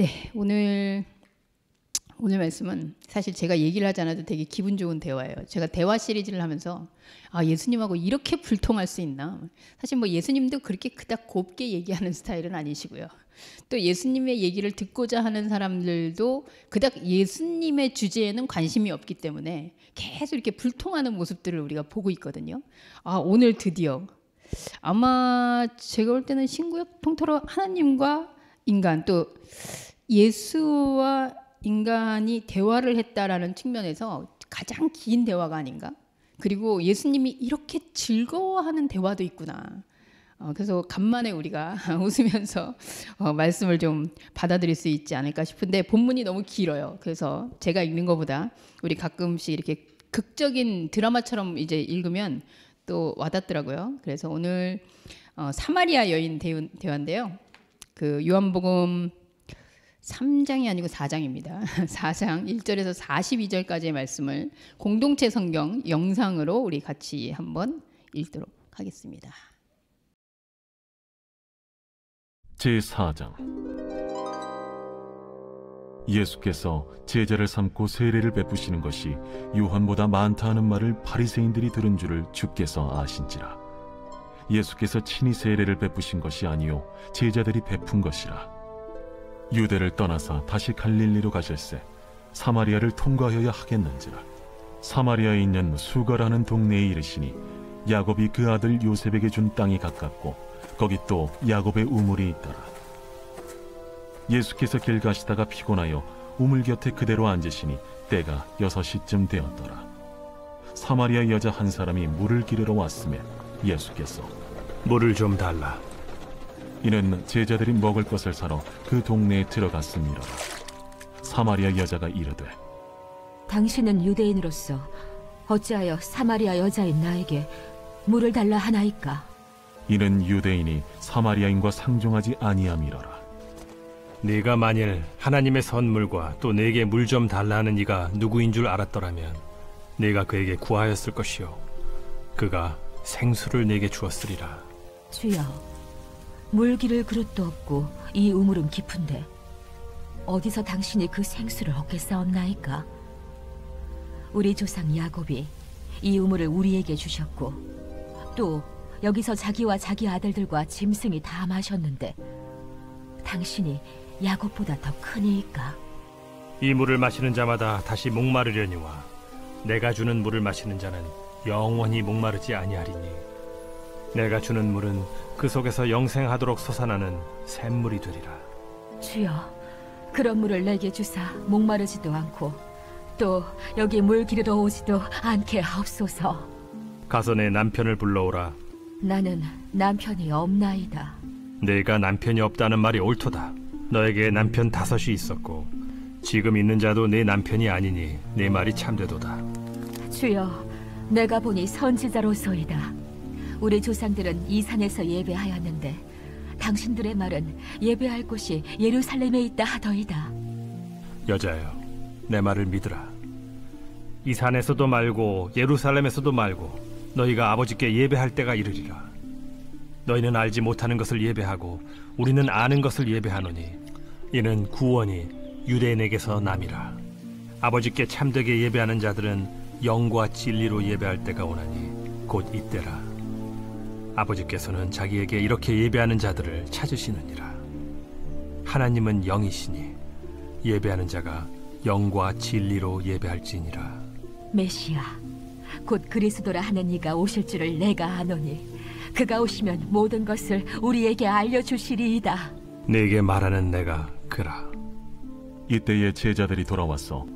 네, 오늘 말씀은 사실 제가 얘기를 하지 않아도 되게 기분 좋은 대화예요. 제가 대화 시리즈를 하면서 예수님하고 이렇게 불통할 수 있나? 사실 뭐 예수님도 그렇게 그닥 곱게 얘기하는 스타일은 아니시고요. 또 예수님의 얘기를 듣고자 하는 사람들도 그닥 예수님의 주제에는 관심이 없기 때문에 계속 이렇게 불통하는 모습들을 우리가 보고 있거든요. 오늘 드디어 아마 제가 볼 때는 신구약 통틀어 하나님과 인간 또 예수와 인간이 대화를 했다라는 측면에서 가장 긴 대화가 아닌가? 그리고 예수님이 이렇게 즐거워하는 대화도 있구나. 그래서 간만에 우리가 웃으면서 말씀을 좀 받아들일 수 있지 않을까 싶은데 본문이 너무 길어요. 그래서 제가 읽는 것보다 우리 가끔씩 이렇게 극적인 드라마처럼 이제 읽으면 또 와닿더라고요. 그래서 오늘 사마리아 여인 대화인데요. 그 요한복음 3장이 아니고 4장입니다. 4장 1절에서 42절까지의 말씀을 공동체 성경 영상으로 우리 같이 한번 읽도록 하겠습니다. 제4장. 예수께서 제자를 삼고 세례를 베푸시는 것이 요한보다 많다 하는 말을 바리새인들이 들은 줄을 주께서 아신지라. 예수께서 친히 세례를 베푸신 것이 아니요 제자들이 베푼 것이라. 유대를 떠나사 다시 갈릴리로 가실새 사마리아를 통과하여야 하겠는지라. 사마리아에 있는 수가라는 동네에 이르시니 야곱이 그 아들 요셉에게 준 땅이 가깝고 거기 또 야곱의 우물이 있더라. 예수께서 길 가시다가 피곤하여 우물 곁에 그대로 앉으시니 때가 6시쯤 되었더라. 사마리아 여자 한 사람이 물을 기르러 왔음에 예수께서 물을 좀 달라. 이는 제자들이 먹을 것을 사러 그 동네에 들어갔음이로라. 사마리아 여자가 이르되 당신은 유대인으로서 어찌하여 사마리아 여자인 나에게 물을 달라 하나이까? 이는 유대인이 사마리아인과 상종하지 아니함이로라. 네가 만일 하나님의 선물과 또 내게 물 좀 달라 하는 이가 누구인 줄 알았더라면 네가 그에게 구하였을 것이요 그가 생수를 내게 주었으리라. 주여, 물 기를 그릇도 없고 이 우물은 깊은데 어디서 당신이 그 생수를 얻겠사옵나이까? 우리 조상 야곱이 이 우물을 우리에게 주셨고 또 여기서 자기와 자기 아들들과 짐승이 다 마셨는데 당신이 야곱보다 더 크니이까? 이 물을 마시는 자마다 다시 목마르려니와 내가 주는 물을 마시는 자는 영원히 목마르지 아니하리니 내가 주는 물은 그 속에서 영생하도록 솟아나는 샘물이 되리라. 주여, 그런 물을 내게 주사 목마르지도 않고 또 여기 물 기르러 오지도 않게 하옵소서. 가서 내 남편을 불러오라. 나는 남편이 없나이다. 내가 남편이 없다는 말이 옳도다. 너에게 남편 5이 있었고 지금 있는 자도 내 남편이 아니니 내 말이 참되도다. 주여, 내가 보니 선지자로소이다. 우리 조상들은 이 산에서 예배하였는데 당신들의 말은 예배할 곳이 예루살렘에 있다 하더이다. 여자여, 내 말을 믿으라. 이 산에서도 말고 예루살렘에서도 말고 너희가 아버지께 예배할 때가 이르리라. 너희는 알지 못하는 것을 예배하고 우리는 아는 것을 예배하노니 이는 구원이 유대인에게서 남이라. 아버지께 참되게 예배하는 자들은 영과 진리로 예배할 때가 오나니 곧 이때라. 아버지께서는 자기에게 이렇게 예배하는 자들을 찾으시느니라. 하나님은 영이시니 예배하는 자가 영과 진리로 예배할지니라. 메시아, 곧 그리스도라 하는 이가 오실 줄을 내가 아노니 그가 오시면 모든 것을 우리에게 알려주시리이다. 네게 말하는 내가 그라. 이때에 제자들이 돌아와서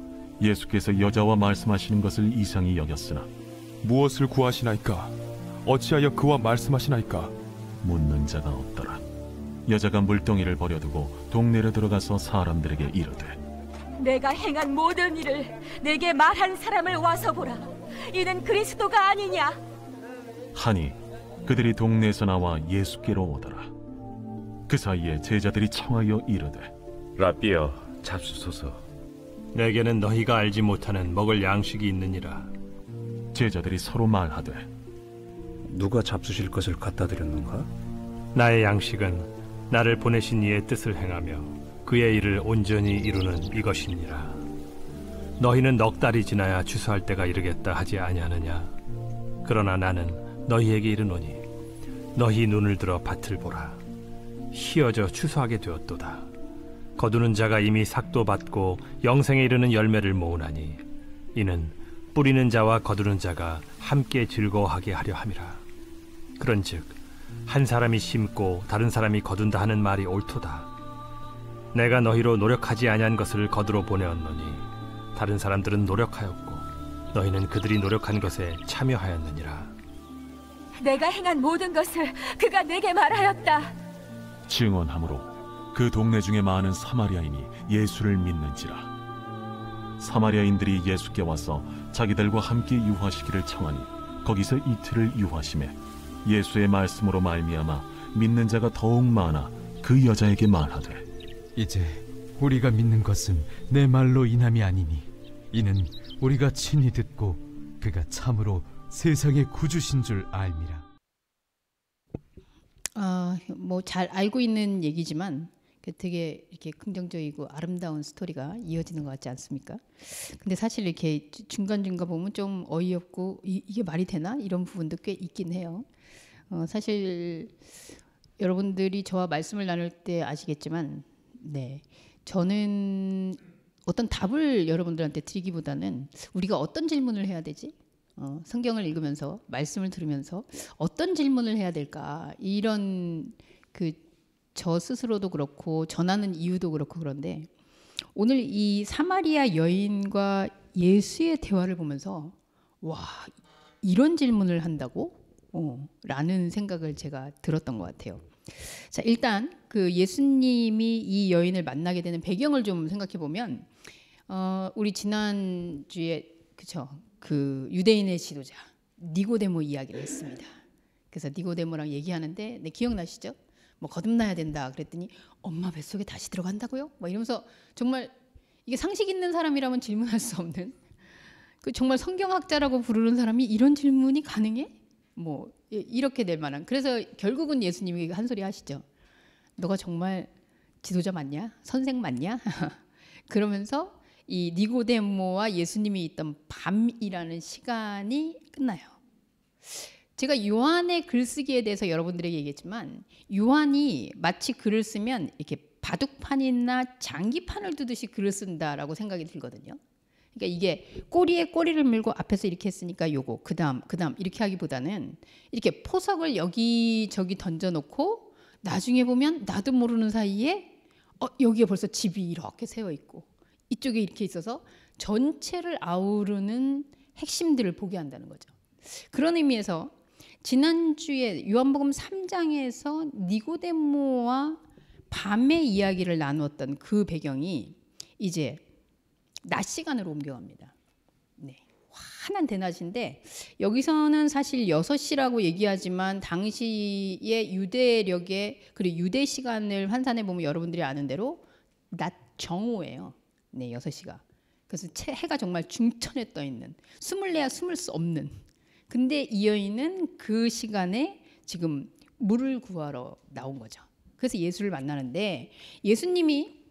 예수께서 여자와 말씀하시는 것을 이상히 여겼으나 무엇을 구하시나이까? 어찌하여 그와 말씀하시나이까? 묻는 자가 없더라. 여자가 물동이를 버려두고 동네로 들어가서 사람들에게 이르되 내가 행한 모든 일을 내게 말한 사람을 와서 보라. 이는 그리스도가 아니냐? 하니 그들이 동네에서 나와 예수께로 오더라. 그 사이에 제자들이 청하여 이르되 라삐여, 잡수소서. 내게는 너희가 알지 못하는 먹을 양식이 있느니라. 제자들이 서로 말하되 누가 잡수실 것을 갖다 드렸는가? 나의 양식은 나를 보내신 이의 뜻을 행하며 그의 일을 온전히 이루는 이것이니라. 너희는 넉 달이 지나야 추수할 때가 이르겠다 하지 아니하느냐? 그러나 나는 너희에게 이르노니 너희 눈을 들어 밭을 보라. 희어져 추수하게 되었도다. 거두는 자가 이미 삭도 받고 영생에 이르는 열매를 모으나니 이는 뿌리는 자와 거두는 자가 함께 즐거워하게 하려 함이라. 그런즉 한 사람이 심고 다른 사람이 거둔다 하는 말이 옳도다. 내가 너희로 노력하지 아니한 것을 거두러 보내었노니 다른 사람들은 노력하였고 너희는 그들이 노력한 것에 참여하였느니라. 내가 행한 모든 것을 그가 내게 말하였다. 증언함으로 그 동네 중에 많은 사마리아인이 예수를 믿는지라. 사마리아인들이 예수께 와서 자기들과 함께 유하시기를 청하니 거기서 이틀을 유하심에 예수의 말씀으로 말미암아 믿는 자가 더욱 많아 그 여자에게 말하되 이제 우리가 믿는 것은 내 말로 인함이 아니니 이는 우리가 친히 듣고 그가 참으로 세상의 구주신 줄 알미라. 뭐 잘 알고 있는 얘기지만 되게 이렇게 긍정적이고 아름다운 스토리가 이어지는 것 같지 않습니까? 근데 사실 이렇게 중간중간 보면 좀 어이없고 이게 말이 되나? 이런 부분도 꽤 있긴 해요. 사실 여러분들이 저와 말씀을 나눌 때 아시겠지만 네, 저는 어떤 답을 여러분들한테 드리기보다는 우리가 어떤 질문을 해야 되지? 성경을 읽으면서 말씀을 들으면서 어떤 질문을 해야 될까? 이런 저 스스로도 그렇고 전하는 이유도 그렇고 그런데 오늘 이 사마리아 여인과 예수의 대화를 보면서 와, 이런 질문을 한다고? 라는 생각을 제가 들었던 것 같아요. 자, 일단 그 예수님이 이 여인을 만나게 되는 배경을 좀 생각해 보면 우리 지난주에 그쵸? 그 유대인의 지도자 니고데모 이야기를 했습니다. 그래서 니고데모랑 얘기하는데 네, 기억나시죠? 뭐 거듭나야 된다 그랬더니 엄마 뱃속에 다시 들어간다고요? 뭐 이러면서 정말 이게 상식 있는 사람이라면 질문할 수 없는 그 정말 성경학자라고 부르는 사람이 이런 질문이 가능해? 뭐 이렇게 될 만한. 그래서 결국은 예수님이 한 소리 하시죠. 너가 정말 지도자 맞냐? 선생 맞냐? 그러면서 이 니고데모와 예수님이 있던 밤이라는 시간이 끝나요. 제가 요한의 글쓰기에 대해서 여러분들에게 얘기했지만 요한이 마치 글을 쓰면 이렇게 바둑판이나 장기판을 두듯이 글을 쓴다라고 생각이 들거든요. 그러니까 이게 꼬리에 꼬리를 물고 앞에서 이렇게 했으니까 요거 그다음 이렇게 하기보다는 이렇게 포석을 여기저기 던져놓고 나중에 보면 나도 모르는 사이에 여기에 벌써 집이 이렇게 세워 있고 이쪽에 이렇게 있어서 전체를 아우르는 핵심들을 보게 한다는 거죠. 그런 의미에서 지난주에 요한복음 3장에서 니고데모와 밤의 이야기를 나누었던 그 배경이 이제 낮 시간으로 옮겨갑니다. 네, 환한 대낮인데 여기서는 사실 6시라고 얘기하지만 당시의 유대력의 그리고 유대 시간을 환산해 보면 여러분들이 아는 대로 낮 정오예요. 네, 6시가. 그래서 해가 정말 중천에 떠 있는 숨을 내야 숨을 수 없는. 근데 이 여인은 그 시간에 지금 물을 구하러 나온 거죠. 그래서 예수를 만나는데 예수님이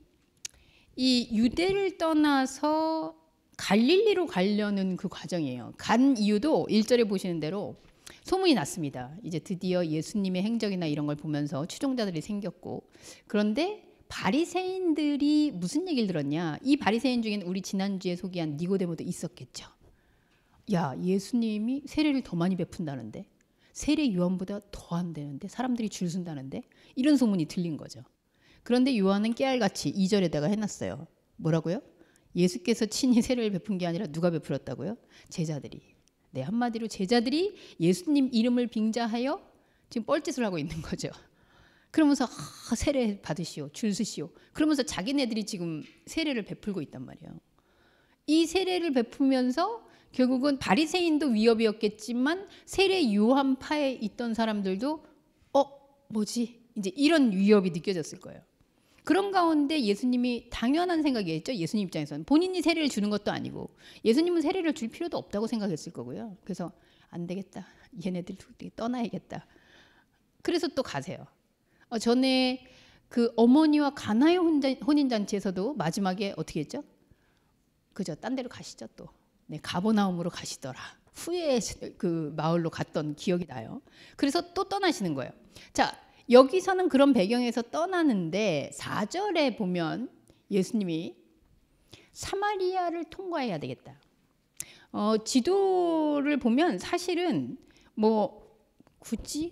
이 유대를 떠나서 갈릴리로 가려는 그 과정이에요. 간 이유도 1절에 보시는 대로 소문이 났습니다. 이제 드디어 예수님의 행적이나 이런 걸 보면서 추종자들이 생겼고 그런데 바리새인들이 무슨 얘기를 들었냐? 이 바리새인 중에는 우리 지난주에 소개한 니고데모도 있었겠죠. 야, 예수님이 세례를 더 많이 베푼다는데 세례 요한보다 더 안 되는데 사람들이 줄 선다는데 이런 소문이 들린 거죠. 그런데 요한은 깨알같이 2절에다가 해놨어요. 뭐라고요? 예수께서 친히 세례를 베푼 게 아니라 누가 베풀었다고요? 제자들이. 네, 한마디로 제자들이 예수님 이름을 빙자하여 지금 뻘짓을 하고 있는 거죠. 그러면서 세례 받으시오, 줄 서시오. 그러면서 자기네들이 지금 세례를 베풀고 있단 말이에요. 이 세례를 베푸면서 결국은 바리새인도 위협이었겠지만 세례 요한파에 있던 사람들도 뭐지? 이제 이런 위협이 느껴졌을 거예요. 그런 가운데 예수님이 당연한 생각이었죠. 예수님 입장에서는 본인이 세례를 주는 것도 아니고 예수님은 세례를 줄 필요도 없다고 생각했을 거고요. 그래서 안 되겠다. 얘네들 떠나야겠다. 그래서 또 가세요. 전에 그 어머니와 가나의 혼인잔치에서도 마지막에 어떻게 했죠? 그죠? 딴 데로 가시죠 또. 네, 가버나움으로 가시더라. 후에 그 마을로 갔던 기억이 나요. 그래서 또 떠나시는 거예요. 자, 여기서는 그런 배경에서 떠나는데 4절에 보면 예수님이 사마리아를 통과해야 되겠다. 지도를 보면 사실은 뭐 굳이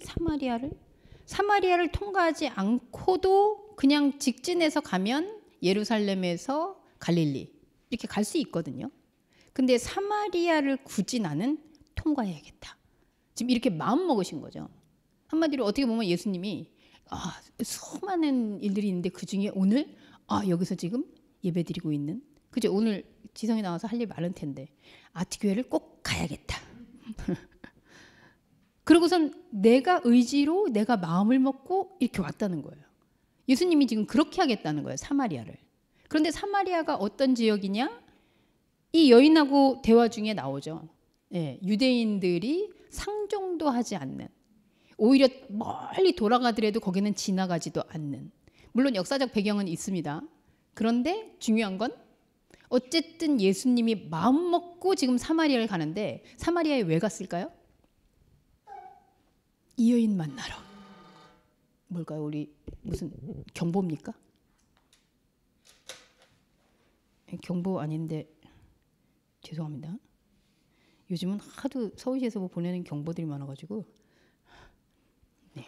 사마리아를 통과하지 않고도 그냥 직진해서 가면 예루살렘에서 갈릴리 이렇게 갈 수 있거든요. 근데 사마리아를 굳이 나는 통과해야겠다. 지금 이렇게 마음 먹으신 거죠. 한마디로 어떻게 보면 예수님이 수많은 일들이 있는데 그중에 오늘 여기서 지금 예배드리고 있는, 그죠? 오늘 지성이 나와서 할 일 많을 텐데 아티교회를 꼭 가야겠다. 그러고선 내가 의지로 내가 마음을 먹고 이렇게 왔다는 거예요. 예수님이 지금 그렇게 하겠다는 거예요. 사마리아를. 그런데 사마리아가 어떤 지역이냐? 이 여인하고 대화 중에 나오죠. 예, 유대인들이 상종도 하지 않는, 오히려 멀리 돌아가더라도 거기는 지나가지도 않는, 물론 역사적 배경은 있습니다. 그런데 중요한 건 어쨌든 예수님이 마음 먹고 지금 사마리아를 가는데 사마리아에 왜 갔을까요? 이 여인 만나러. 뭘까요? 우리 무슨 경보입니까? 경보 아닌데 죄송합니다. 요즘은 하도 서울시에서 뭐 보내는 경보들이 많아가지고. 네.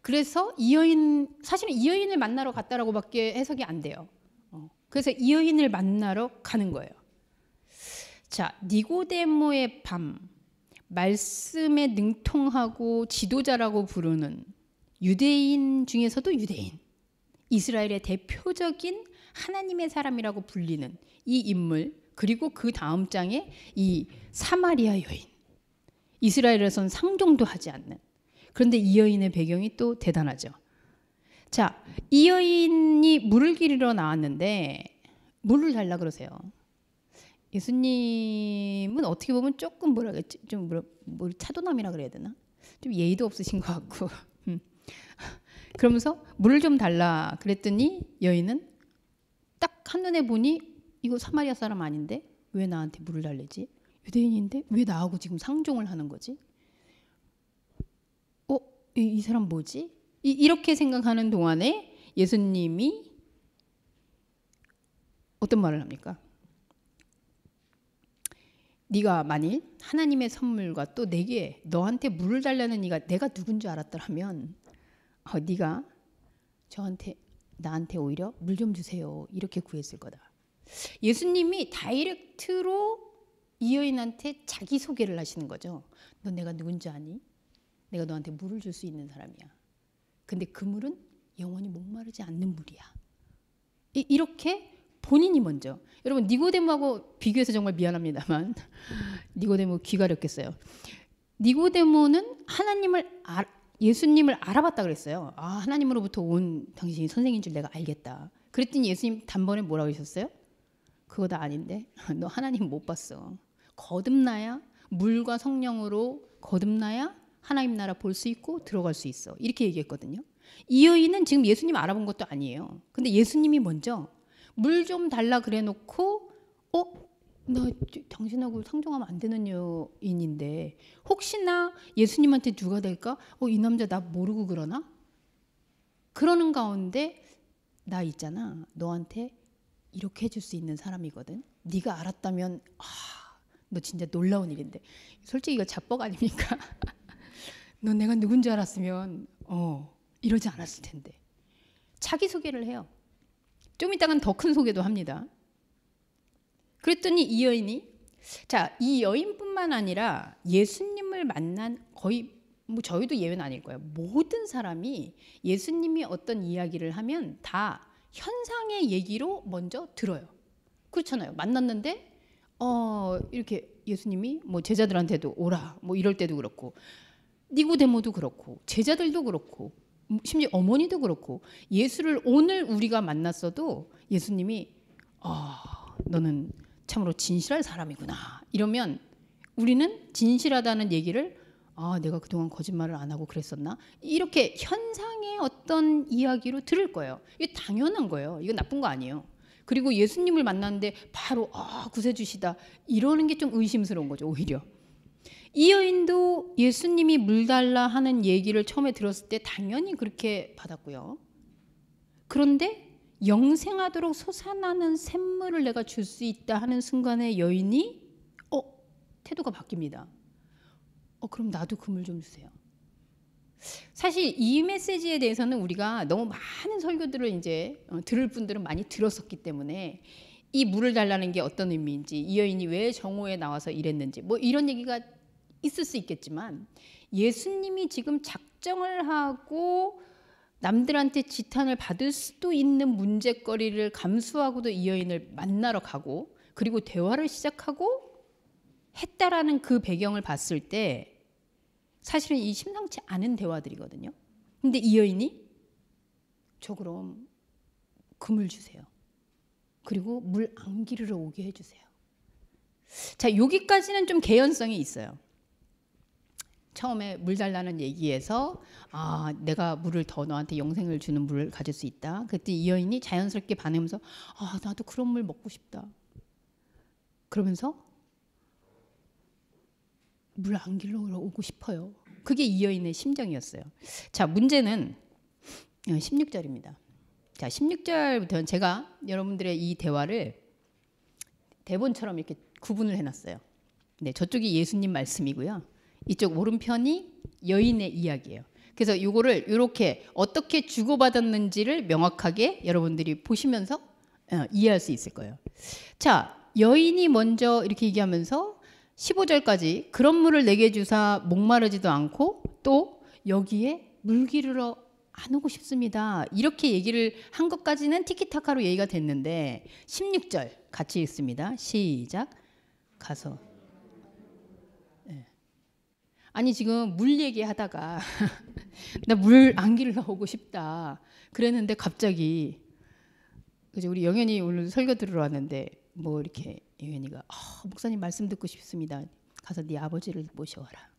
그래서 이 여인, 사실은 이 여인을 만나러 갔다라고밖에 해석이 안 돼요. 그래서 이 여인을 만나러 가는 거예요. 자, 니고데모의 밤, 말씀에 능통하고 지도자라고 부르는 유대인 중에서도 유대인, 이스라엘의 대표적인 하나님의 사람이라고 불리는 이 인물, 그리고 그 다음 장에 이 사마리아 여인, 이스라엘에선 상종도 하지 않는, 그런데 이 여인의 배경이 또 대단하죠. 자, 이 여인이 물을 기르러 나왔는데 물을 달라 그러세요. 예수님은 어떻게 보면 조금 뭐라 그랬지, 좀 차도남이라 그래야 되나, 좀 예의도 없으신 것 같고 그러면서 물을 좀 달라 그랬더니 여인은 딱 한눈에 보니 이거 사마리아 사람 아닌데 왜 나한테 물을 달래지? 유대인인데 왜 나하고 지금 상종을 하는 거지? 이 사람 뭐지? 이렇게 생각하는 동안에 예수님이 어떤 말을 합니까? 네가 만일 하나님의 선물과 또 내게 너한테 물을 달라는 이가 내가 누군 줄 알았더라면 네가 나한테 오히려 물 좀 주세요 이렇게 구했을 거다. 예수님이 다이렉트로 이 여인한테 자기소개를 하시는 거죠. 너 내가 누군지 아니? 내가 너한테 물을 줄 수 있는 사람이야. 근데 그 물은 영원히 목마르지 않는 물이야. 이렇게 본인이 먼저. 여러분 니고데모하고 비교해서 정말 미안합니다만 니고데모 귀 가렸겠어요. 니고데모는 예수님을 알아봤다 그랬어요. 하나님으로부터 온 당신이 선생인 줄 내가 알겠다. 그랬더니 예수님 단번에 뭐라고 하셨어요? 그거 다 아닌데 너 하나님 못 봤어. 거듭나야, 물과 성령으로 거듭나야 하나님 나라 볼 수 있고 들어갈 수 있어. 이렇게 얘기했거든요. 이 여인은 지금 예수님 알아본 것도 아니에요. 근데 예수님이 먼저 물 좀 달라 그래 놓고 나 당신하고 상종하면 안 되는 여인인데 혹시나 예수님한테 누가 될까? 이 남자 나 모르고 그러나? 그러는 가운데 나 있잖아. 너한테 이렇게 해줄 수 있는 사람이거든. 네가 알았다면 너 진짜 놀라운 일인데. 솔직히 이거 자뻑 아닙니까? 너 내가 누군지 알았으면 이러지 않았을 텐데. 자기소개를 해요. 좀 이따간 더 큰 소개도 합니다. 그랬더니 이 여인이, 자, 이 여인뿐만 아니라 예수님을 만난 거의 저희도 예외는 아닐 거예요. 모든 사람이 예수님이 어떤 이야기를 하면 다 현상의 얘기로 먼저 들어요. 그렇잖아요. 만났는데 이렇게 예수님이 뭐 제자들한테도 오라 뭐 이럴 때도 그렇고, 니고데모도 그렇고, 제자들도 그렇고, 심지어 어머니도 그렇고, 예수를 오늘 우리가 만났어도 예수님이 너는 참으로 진실할 사람이구나 이러면 우리는 진실하다는 얘기를 아, 내가 그동안 거짓말을 안 하고 그랬었나? 이렇게 현상의 어떤 이야기로 들을 거예요. 이게 당연한 거예요. 이건 나쁜 거 아니에요. 그리고 예수님을 만났는데 바로 구세주시다 이러는 게 좀 의심스러운 거죠. 오히려 이 여인도 예수님이 물 달라 하는 얘기를 처음에 들었을 때 당연히 그렇게 받았고요. 그런데 영생하도록 솟아나는 샘물을 내가 줄 수 있다 하는 순간에 여인이 태도가 바뀝니다. 그럼 나도 그 물 좀 주세요. 사실 이 메시지에 대해서는 우리가 너무 많은 설교들을 이제 들을 분들은 많이 들었었기 때문에 이 물을 달라는 게 어떤 의미인지, 이 여인이 왜 정오에 나와서 이랬는지 뭐 이런 얘기가 있을 수 있겠지만, 예수님이 지금 작정을 하고 남들한테 지탄을 받을 수도 있는 문제거리를 감수하고도 이 여인을 만나러 가고 그리고 대화를 시작하고 했다라는 그 배경을 봤을 때 사실은 이 심상치 않은 대화들이거든요. 근데 이 여인이 저 그럼 그 물 주세요. 그리고 물 안 기르러 오게 해주세요. 자, 여기까지는 좀 개연성이 있어요. 처음에 물 달라는 얘기에서 내가 물을 더 너한테 영생을 주는 물을 가질 수 있다. 그때 이 여인이 자연스럽게 반응하면서 나도 그런 물 먹고 싶다. 그러면서 물 안 길러러 오고 싶어요. 그게 이 여인의 심정이었어요. 자, 문제는 16절입니다. 자, 16절부터는 제가 여러분들의 이 대화를 대본처럼 이렇게 구분을 해놨어요. 네, 저쪽이 예수님 말씀이고요. 이쪽 오른편이 여인의 이야기예요. 그래서 이거를 이렇게 어떻게 주고받았는지를 명확하게 여러분들이 보시면서 이해할 수 있을 거예요. 자, 여인이 먼저 이렇게 얘기하면서 15절까지 그런 물을 내게 주사 목마르지도 않고 또 여기에 물 기르러 안 오고 싶습니다. 이렇게 얘기를 한 것까지는 티키타카로 얘기가 됐는데 16절 같이 읽습니다. 시작. 가서. 네. 아니 지금 물 얘기하다가 나 물 안 기르러 오고 싶다 그랬는데 갑자기 그죠, 우리 영현이 오늘 설교 들으러 왔는데 뭐 이렇게 영현이가 목사님 말씀 듣고 싶습니다. 가서 네 아버지를 모셔와라.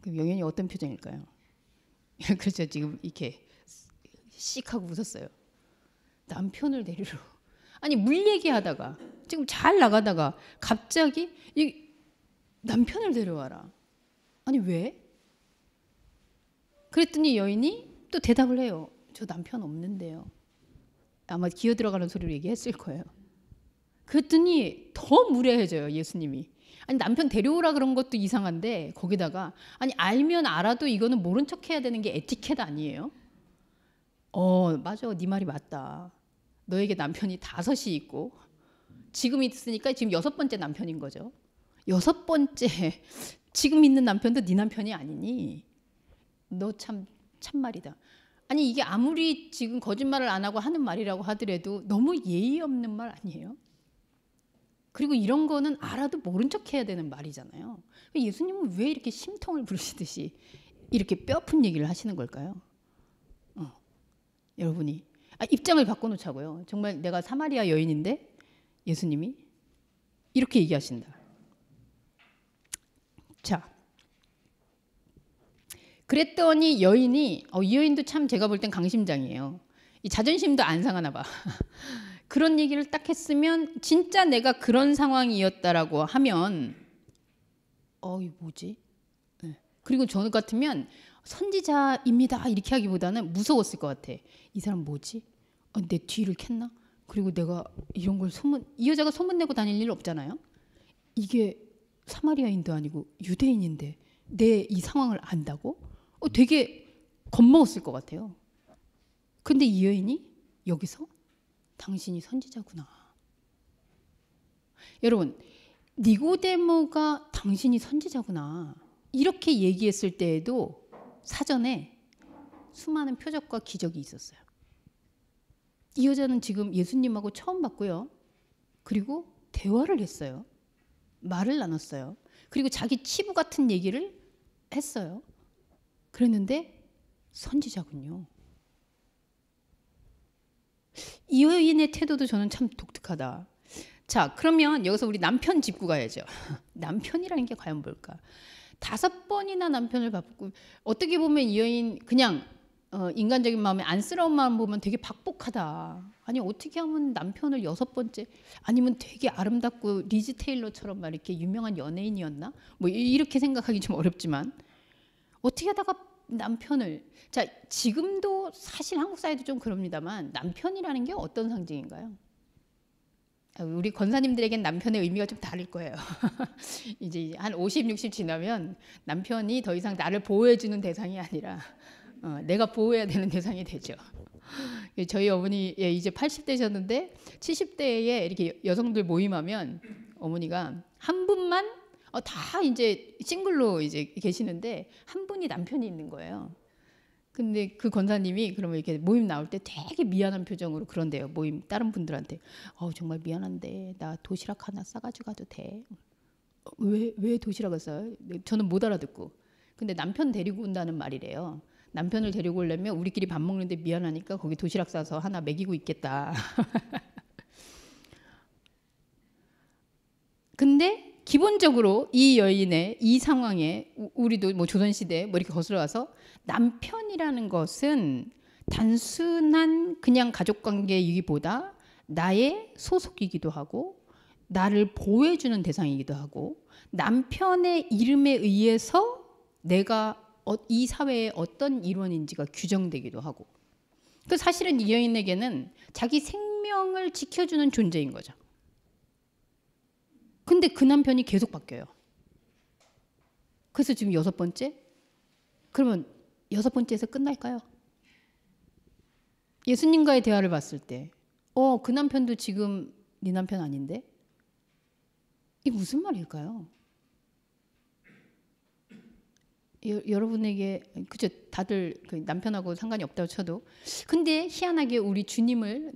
그럼 영현이 어떤 표정일까요? 그렇죠. 지금 이렇게 씩 하고 웃었어요. 남편을 데리러. 아니 물 얘기하다가 지금 잘 나가다가 갑자기 이 남편을 데려와라. 아니 왜? 그랬더니 여인이 또 대답을 해요. 저 남편 없는데요. 아마 기어 들어가는 소리로 얘기했을 거예요. 그랬더니 더 무례해져요. 예수님이. 아니 남편 데려오라 그런 것도 이상한데 거기다가 아니 알면 알아도 이거는 모른 척 해야 되는 게 에티켓 아니에요? 맞아. 네 말이 맞다. 너에게 남편이 5이 있고 지금 있으니까 지금 6번째 남편인 거죠. 6번째 지금 있는 남편도 네 남편이 아니니 너 참말이다. 아니 이게 아무리 지금 거짓말을 안 하고 하는 말이라고 하더라도 너무 예의 없는 말 아니에요? 그리고 이런 거는 알아도 모른 척 해야 되는 말이잖아요. 예수님은 왜 이렇게 심통을 부르시듯이 이렇게 뼈아픈 얘기를 하시는 걸까요? 여러분이 입장을 바꿔놓자고요. 정말 내가 사마리아 여인인데 예수님이 이렇게 얘기하신다. 자, 그랬더니 여인이 이 여인도 참 제가 볼 땐 강심장이에요. 이 자존심도 안 상하나 봐. 그런 얘기를 딱 했으면 진짜 내가 그런 상황이었다라고 하면 이거 뭐지? 네. 그리고 저 같으면 선지자입니다 이렇게 하기보다는 무서웠을 것 같아. 이 사람 뭐지? 내 뒤를 캤나? 그리고 내가 이런 걸 이 여자가 소문내고 다닐 일 없잖아요. 이게 사마리아인도 아니고 유대인인데 내 이 상황을 안다고? 되게 겁먹었을 것 같아요. 근데 이 여인이 여기서 당신이 선지자구나. 여러분, 니고데모가 당신이 선지자구나 이렇게 얘기했을 때에도 사전에 수많은 표적과 기적이 있었어요. 이 여자는 지금 예수님하고 처음 봤고요. 그리고 대화를 했어요. 말을 나눴어요. 그리고 자기 치부 같은 얘기를 했어요. 그랬는데 선지자군요. 이 여인의 태도도 저는 참 독특하다. 자, 그러면 여기서 우리 남편 짚고 가야죠. 남편이라는 게 과연 뭘까? 5번이나 남편을 바꾸고, 어떻게 보면 이 여인 그냥 인간적인 마음에 안쓰러운 마음 보면 되게 박복하다. 아니 어떻게 하면 남편을 6번째, 아니면 되게 아름답고 리즈 테일러처럼 막 이렇게 유명한 연예인이었나? 뭐 이렇게 생각하기 좀 어렵지만 어떻게 하다가 남편을, 자 지금도 사실 한국 사회도 좀 그럽니다만 남편이라는 게 어떤 상징인가요? 우리 권사님들에겐 남편의 의미가 좀 다를 거예요. 이제 한 50, 60 지나면 남편이 더 이상 나를 보호해주는 대상이 아니라 내가 보호해야 되는 대상이 되죠. 저희 어머니 이제 80대셨는데 70대에 이렇게 여성들 모임하면 어머니가 한 분만 다 이제 싱글로 이제 계시는데 한 분이 남편이 있는 거예요. 근데 그 권사님이 그러면 이렇게 모임 나올 때 되게 미안한 표정으로 그런데요. 모임 다른 분들한테 정말 미안한데 나 도시락 하나 싸가지고 가도 돼? 왜 도시락을 싸요? 저는 못 알아듣고. 근데 남편 데리고 온다는 말이래요. 남편을 데리고 오려면 우리끼리 밥 먹는데 미안하니까 거기 도시락 싸서 하나 먹이고 있겠다. 근데 기본적으로 이 여인의 이 상황에 우리도 뭐 조선시대 뭐 이렇게 거슬러와서 남편이라는 것은 단순한 그냥 가족관계이기보다 나의 소속이기도 하고 나를 보호해주는 대상이기도 하고 남편의 이름에 의해서 내가 이 사회의 어떤 일원인지가 규정되기도 하고, 그 사실은 이 여인에게는 자기 생명을 지켜주는 존재인 거죠. 근데 그 남편이 계속 바뀌어요. 그래서 지금 6번째? 그러면 6번째에서 끝날까요? 예수님과의 대화를 봤을 때 그 남편도 지금 네 남편 아닌데? 이게 무슨 말일까요? 여러분에게 그죠? 다들 그 남편하고 상관이 없다고 쳐도, 근데 희한하게 우리 주님을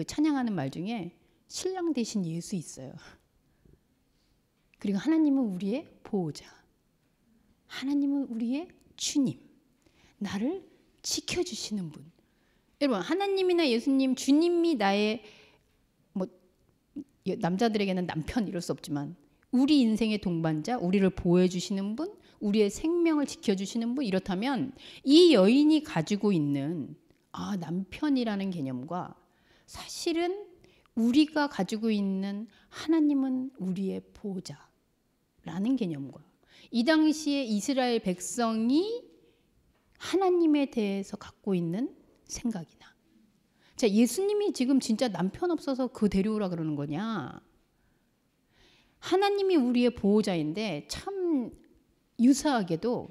찬양하는 말 중에 신랑 대신 예수 있어요. 그리고 하나님은 우리의 보호자, 하나님은 우리의 주님, 나를 지켜주시는 분. 여러분, 하나님이나 예수님, 주님이 나의 남자들에게는 남편 이럴 수 없지만 우리 인생의 동반자, 우리를 보호해 주시는 분, 우리의 생명을 지켜주시는 분. 이렇다면 이 여인이 가지고 있는 남편이라는 개념과 사실은 우리가 가지고 있는 하나님은 우리의 보호자라는 개념과 이 당시에 이스라엘 백성이 하나님에 대해서 갖고 있는 생각이나, 자, 예수님이 지금 진짜 남편 없어서 그 데려오라 그러는 거냐? 하나님이 우리의 보호자인데 참 유사하게도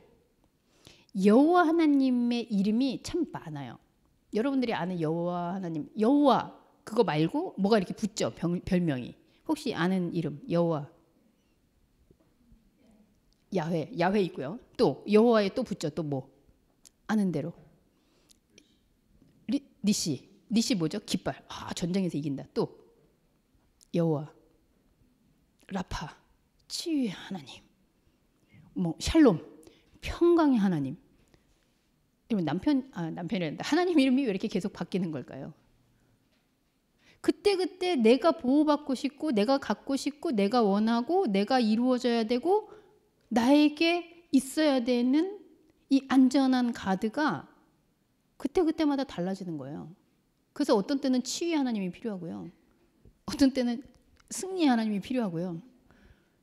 여호와 하나님의 이름이 참 많아요. 여러분들이 아는 여호와 하나님, 여호와 그거 말고 뭐가 이렇게 붙죠? 별명이. 혹시 아는 이름? 여호와, 야훼 있고요. 또 여호와에 또 붙죠. 또 뭐? 아는 대로. 니시 뭐죠? 깃발. 전쟁에서 이긴다. 또 여호와, 라파, 치유의 하나님, 샬롬, 평강의 하나님. 여러분 남편이란다. 하나님 이름이 왜 이렇게 계속 바뀌는 걸까요? 그때 내가 보호받고 싶고, 내가 갖고 싶고, 내가 원하고, 내가 이루어져야 되고, 나에게 있어야 되는 이 안전한 가드가 그때마다 달라지는 거예요. 그래서 어떤 때는 치유의 하나님이 필요하고요. 어떤 때는 승리의 하나님이 필요하고요.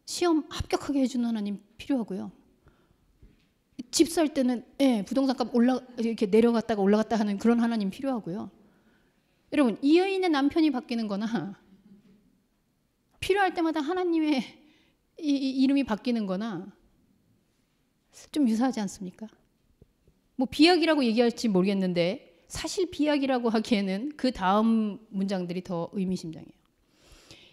시험 합격하게 해주는 하나님 필요하고요. 집 살 때는 부동산값 이렇게 내려갔다가 올라갔다 하는 그런 하나님 필요하고요. 여러분, 이 여인의 남편이 바뀌는 거나 필요할 때마다 하나님의 이름이 바뀌는 거나 좀 유사하지 않습니까? 뭐 비약이라고 얘기할지 모르겠는데 사실 비약이라고 하기에는 그 다음 문장들이 더 의미심장해요.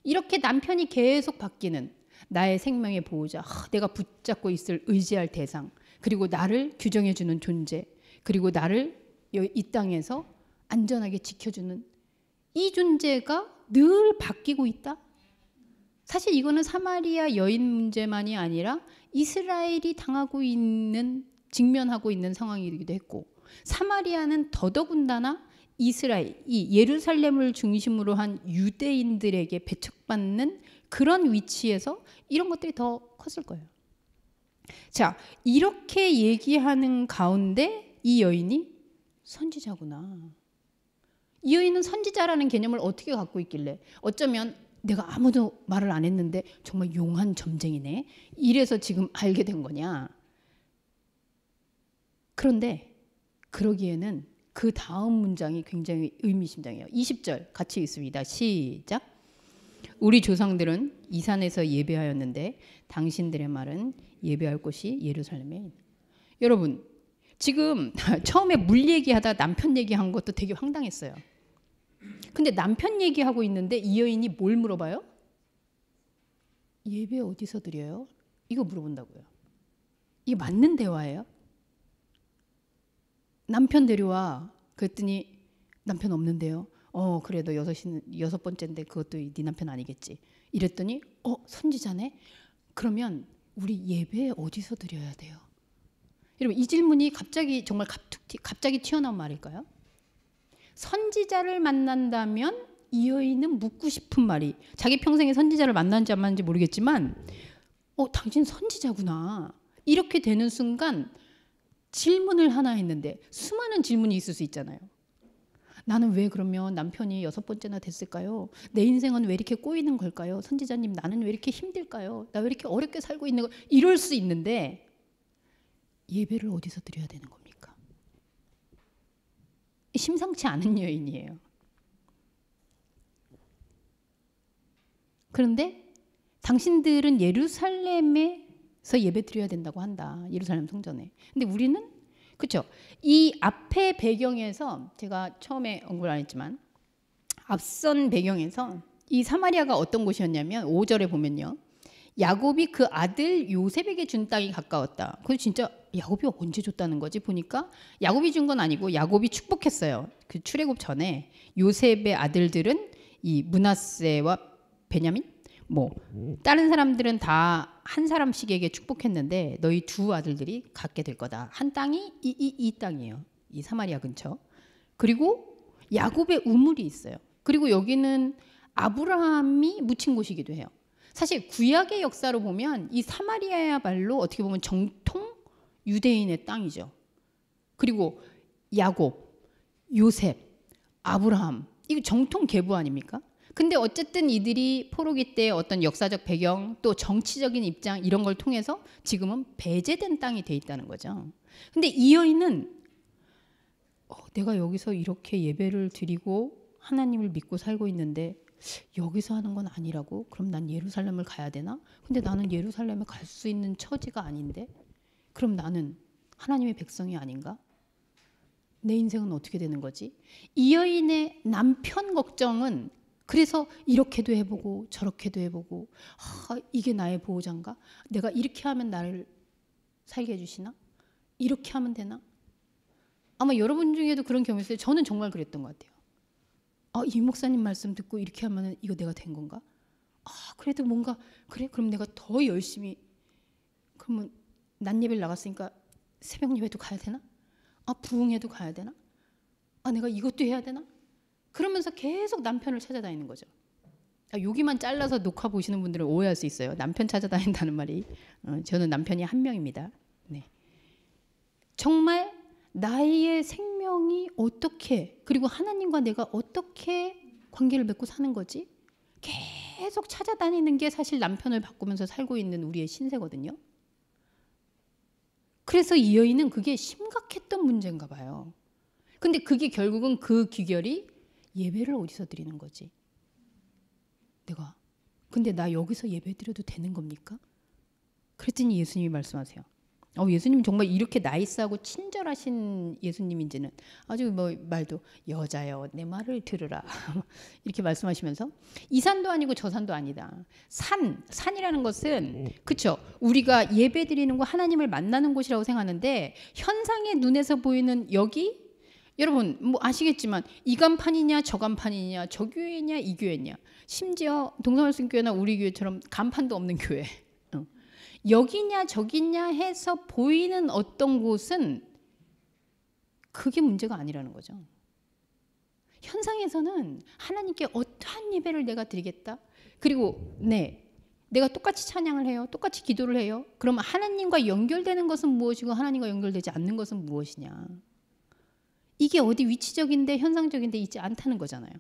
이렇게 남편이 계속 바뀌는 나의 생명의 보호자, 내가 붙잡고 있을 의지할 대상, 그리고 나를 규정해주는 존재, 그리고 나를 이 땅에서 안전하게 지켜주는 이 존재가 늘 바뀌고 있다? 사실 이거는 사마리아 여인 문제만이 아니라 이스라엘이 당하고 있는, 직면하고 있는 상황이기도 했고, 사마리아는 더더군다나 이스라엘, 이 예루살렘을 중심으로 한 유대인들에게 배척받는 그런 위치에서 이런 것들이 더 컸을 거예요. 자, 이렇게 얘기하는 가운데 이 여인이 선지자구나. 이 여인은 선지자라는 개념을 어떻게 갖고 있길래, 어쩌면 내가 아무도 말을 안 했는데 정말 용한 점쟁이네, 이래서 지금 알게 된 거냐. 그런데 그러기에는 그 다음 문장이 굉장히 의미심장해요. 20절 같이 읽습니다. 시작. 우리 조상들은 이 산에서 예배하였는데 당신들의 말은 예배할 곳이 예루살렘에 있다. 여러분, 지금 처음에 물 얘기하다 남편 얘기한 것도 되게 황당했어요. 근데 남편 얘기하고 있는데 이 여인이 뭘 물어봐요? 예배 어디서 드려요? 이거 물어본다고요. 이게 맞는 대화예요? 남편 데려와. 그랬더니 남편 없는데요. 그래, 너 여섯 번째인데 그것도 네 남편 아니겠지. 이랬더니 선지자네? 그러면 우리 예배 어디서 드려야 돼요? 여러분, 이 질문이 갑자기 정말 갑자기 튀어나온 말일까요? 선지자를 만난다면 이 여인은 묻고 싶은 말이, 자기 평생에 선지자를 만났는지 안 만났는지 모르겠지만 당신 선지자구나, 이렇게 되는 순간 질문을 하나 했는데 수많은 질문이 있을 수 있잖아요. 나는 왜 그러면 남편이 6번째나 됐을까요? 내 인생은 왜 이렇게 꼬이는 걸까요? 선지자님, 나는 왜 이렇게 힘들까요? 나 왜 이렇게 어렵게 살고 있는 거, 이럴 수 있는데 예배를 어디서 드려야 되는 겁니까? 심상치 않은 여인이에요. 그런데 당신들은 예루살렘에서 예배 드려야 된다고 한다. 예루살렘 성전에. 근데 우리는, 그렇죠? 이 앞에 배경에서, 제가 처음에 언급을 안 했지만 앞선 배경에서 이 사마리아가 어떤 곳이었냐면 5절에 보면요, 야곱이 그 아들 요셉에게 준 땅이 가까웠다. 그거 진짜 야곱이 언제 줬다는 거지? 보니까 야곱이 준 건 아니고 야곱이 축복했어요. 그 출애굽 전에 요셉의 아들들은 이 므낫세와 베냐민, 다른 사람들은 다 한 사람씩에게 축복했는데 너희 두 아들들이 갖게 될 거다. 한 땅이 이 땅이에요. 이 사마리아 근처. 그리고 야곱의 우물이 있어요. 그리고 여기는 아브라함이 묻힌 곳이기도 해요. 사실 구약의 역사로 보면 이 사마리아야말로 어떻게 보면 정통 유대인의 땅이죠. 그리고 야곱, 요셉, 아브라함, 이거 정통 계보 아닙니까? 근데 어쨌든 이들이 포로기 때 어떤 역사적 배경, 또 정치적인 입장, 이런 걸 통해서 지금은 배제된 땅이 돼 있다는 거죠. 근데 이 여인은 내가 여기서 이렇게 예배를 드리고 하나님을 믿고 살고 있는데 여기서 하는 건 아니라고? 그럼 난 예루살렘을 가야 되나? 근데 나는 예루살렘에 갈 수 있는 처지가 아닌데? 그럼 나는 하나님의 백성이 아닌가? 내 인생은 어떻게 되는 거지? 이 여인의 남편 걱정은, 그래서 이렇게도 해보고 저렇게도 해보고, 이게 나의 보호자인가? 내가 이렇게 하면 나를 살게 해주시나? 이렇게 하면 되나? 아마 여러분 중에도 그런 경우 있어요. 저는 정말 그랬던 것 같아요. 이 목사님 말씀 듣고 이렇게 하면 이거 내가 된 건가? 그래도 뭔가, 그래? 그럼 내가 더 열심히, 그러면 낮 예배를 나갔으니까 새벽 예배도 가야 되나? 부흥회도 가야 되나? 내가 이것도 해야 되나? 그러면서 계속 남편을 찾아다니는 거죠. 여기만 잘라서 녹화 보시는 분들은 오해할 수 있어요. 남편 찾아다닌다는 말이, 저는 남편이 한 명입니다. 네. 정말 나의 생명이 어떻게, 그리고 하나님과 내가 어떻게 관계를 맺고 사는 거지? 계속 찾아다니는 게 사실 남편을 바꾸면서 살고 있는 우리의 신세거든요. 그래서 이 여인은 그게 심각했던 문제인가 봐요. 근데 그게 결국은 그 귀결이 예배를 어디서 드리는 거지? 근데 나 여기서 예배 드려도 되는 겁니까? 그랬더니 예수님이 말씀하세요. 예수님 정말 이렇게 나이스하고 친절하신 예수님인지는 아주 말도, 여자여 내 말을 들으라 이렇게 말씀하시면서, 이 산도 아니고 저 산도 아니다. 산이라는 것은, 그렇죠, 우리가 예배 드리는 거, 하나님을 만나는 곳이라고 생각하는데, 현상의 눈에서 보이는 여기, 여러분 아시겠지만 이 간판이냐 저 간판이냐, 저 교회냐 이 교회냐, 심지어 동서말씀교회나 우리 교회처럼 간판도 없는 교회, 여기냐 저기냐 해서 보이는 어떤 곳은 그게 문제가 아니라는 거죠. 현상에서는 하나님께 어떠한 예배를 내가 드리겠다, 그리고 내가 똑같이 찬양을 해요. 똑같이 기도를 해요. 그러면 하나님과 연결되는 것은 무엇이고 하나님과 연결되지 않는 것은 무엇이냐. 이게 어디 위치적인데 현상적인데 있지 않다는 거잖아요.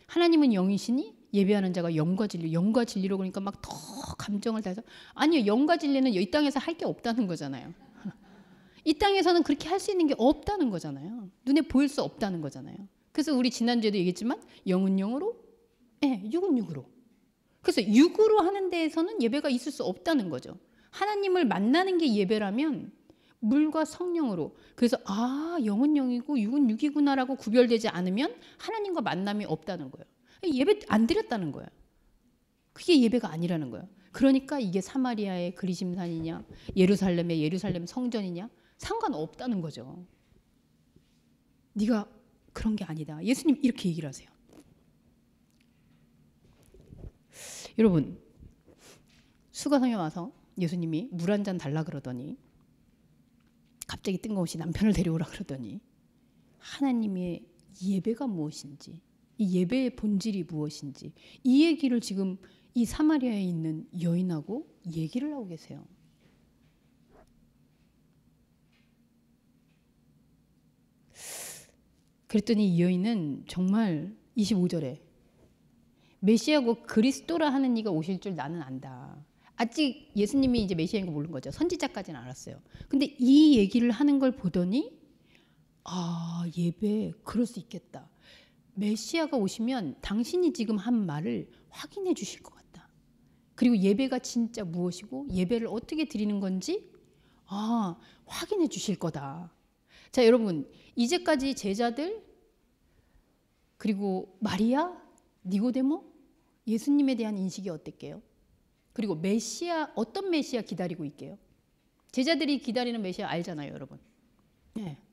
하나님은 영이시니 예배하는 자가 영과 진리, 영과 진리로 그러니까 막 더 감정을 다해서 아니요. 영과 진리는 이 땅에서 할 게 없다는 거잖아요. 이 땅에서는 그렇게 할 수 있는 게 없다는 거잖아요. 눈에 보일 수 없다는 거잖아요. 그래서 우리 지난주에도 얘기했지만 영은 영으로, 육은 육으로. 그래서 육으로 하는 데에서는 예배가 있을 수 없다는 거죠. 하나님을 만나는 게 예배라면 물과 성령으로. 그래서 영은 영이고 육은 육이구나라고 구별되지 않으면 하나님과 만남이 없다는 거예요. 예배 안 드렸다는 거예요. 그게 예배가 아니라는 거예요. 그러니까 이게 사마리아의 그리심산이냐 예루살렘의 예루살렘 성전이냐 상관없다는 거죠. 네가 그런 게 아니다. 예수님 이렇게 얘기를 하세요. 여러분 수가성에 와서 예수님이 물 한 잔 달라 그러더니 갑자기 뜬금없이 남편을 데려오라 그러더니 하나님의 예배가 무엇인지 이 예배의 본질이 무엇인지 이 얘기를 지금 이 사마리아에 있는 여인하고 얘기를 하고 계세요. 그랬더니 이 여인은 정말 25절에 메시아고 그리스도라 하는 이가 오실 줄 나는 안다. 아직 예수님이 이제 메시아인 거 모르는 거죠. 선지자까지는 알았어요. 근데 이 얘기를 하는 걸 보더니 예배 그럴 수 있겠다. 메시아가 오시면 당신이 지금 한 말을 확인해 주실 것 같다. 그리고 예배가 진짜 무엇이고 예배를 어떻게 드리는 건지 확인해 주실 거다. 자, 여러분 이제까지 제자들 그리고 마리아, 니고데모 예수님에 대한 인식이 어땠게요? 그리고 메시아 어떤 메시아 기다리고 있게요? 제자들이 기다리는 메시아 알잖아요, 여러분.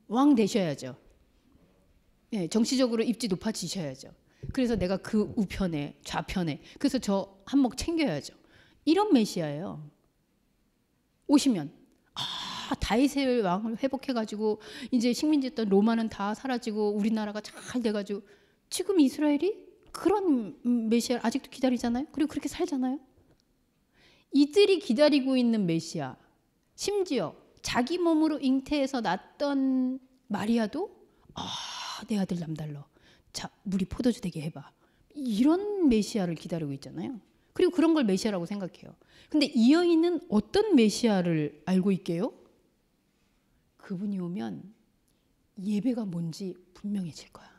왕 되셔야죠. 정치적으로 입지 높아지셔야죠. 그래서 내가 그 우편에 좌편에 그래서 저 한몫 챙겨야죠. 이런 메시아예요. 오시면 다윗의 왕을 회복해가지고 이제 식민지였던 로마는 다 사라지고 우리나라가 잘 돼가지고 지금 이스라엘이 그런 메시아를 아직도 기다리잖아요. 그리고 그렇게 살잖아요. 이들이 기다리고 있는 메시아 심지어 자기 몸으로 잉태해서 낳았던 마리아도 내 아들 남달러 자 물이 포도주 되게 해봐 이런 메시아를 기다리고 있잖아요. 그리고 그런 걸 메시아라고 생각해요. 근데 이 여인은 어떤 메시아를 알고 있게요? 그분이 오면 예배가 뭔지 분명해질 거야.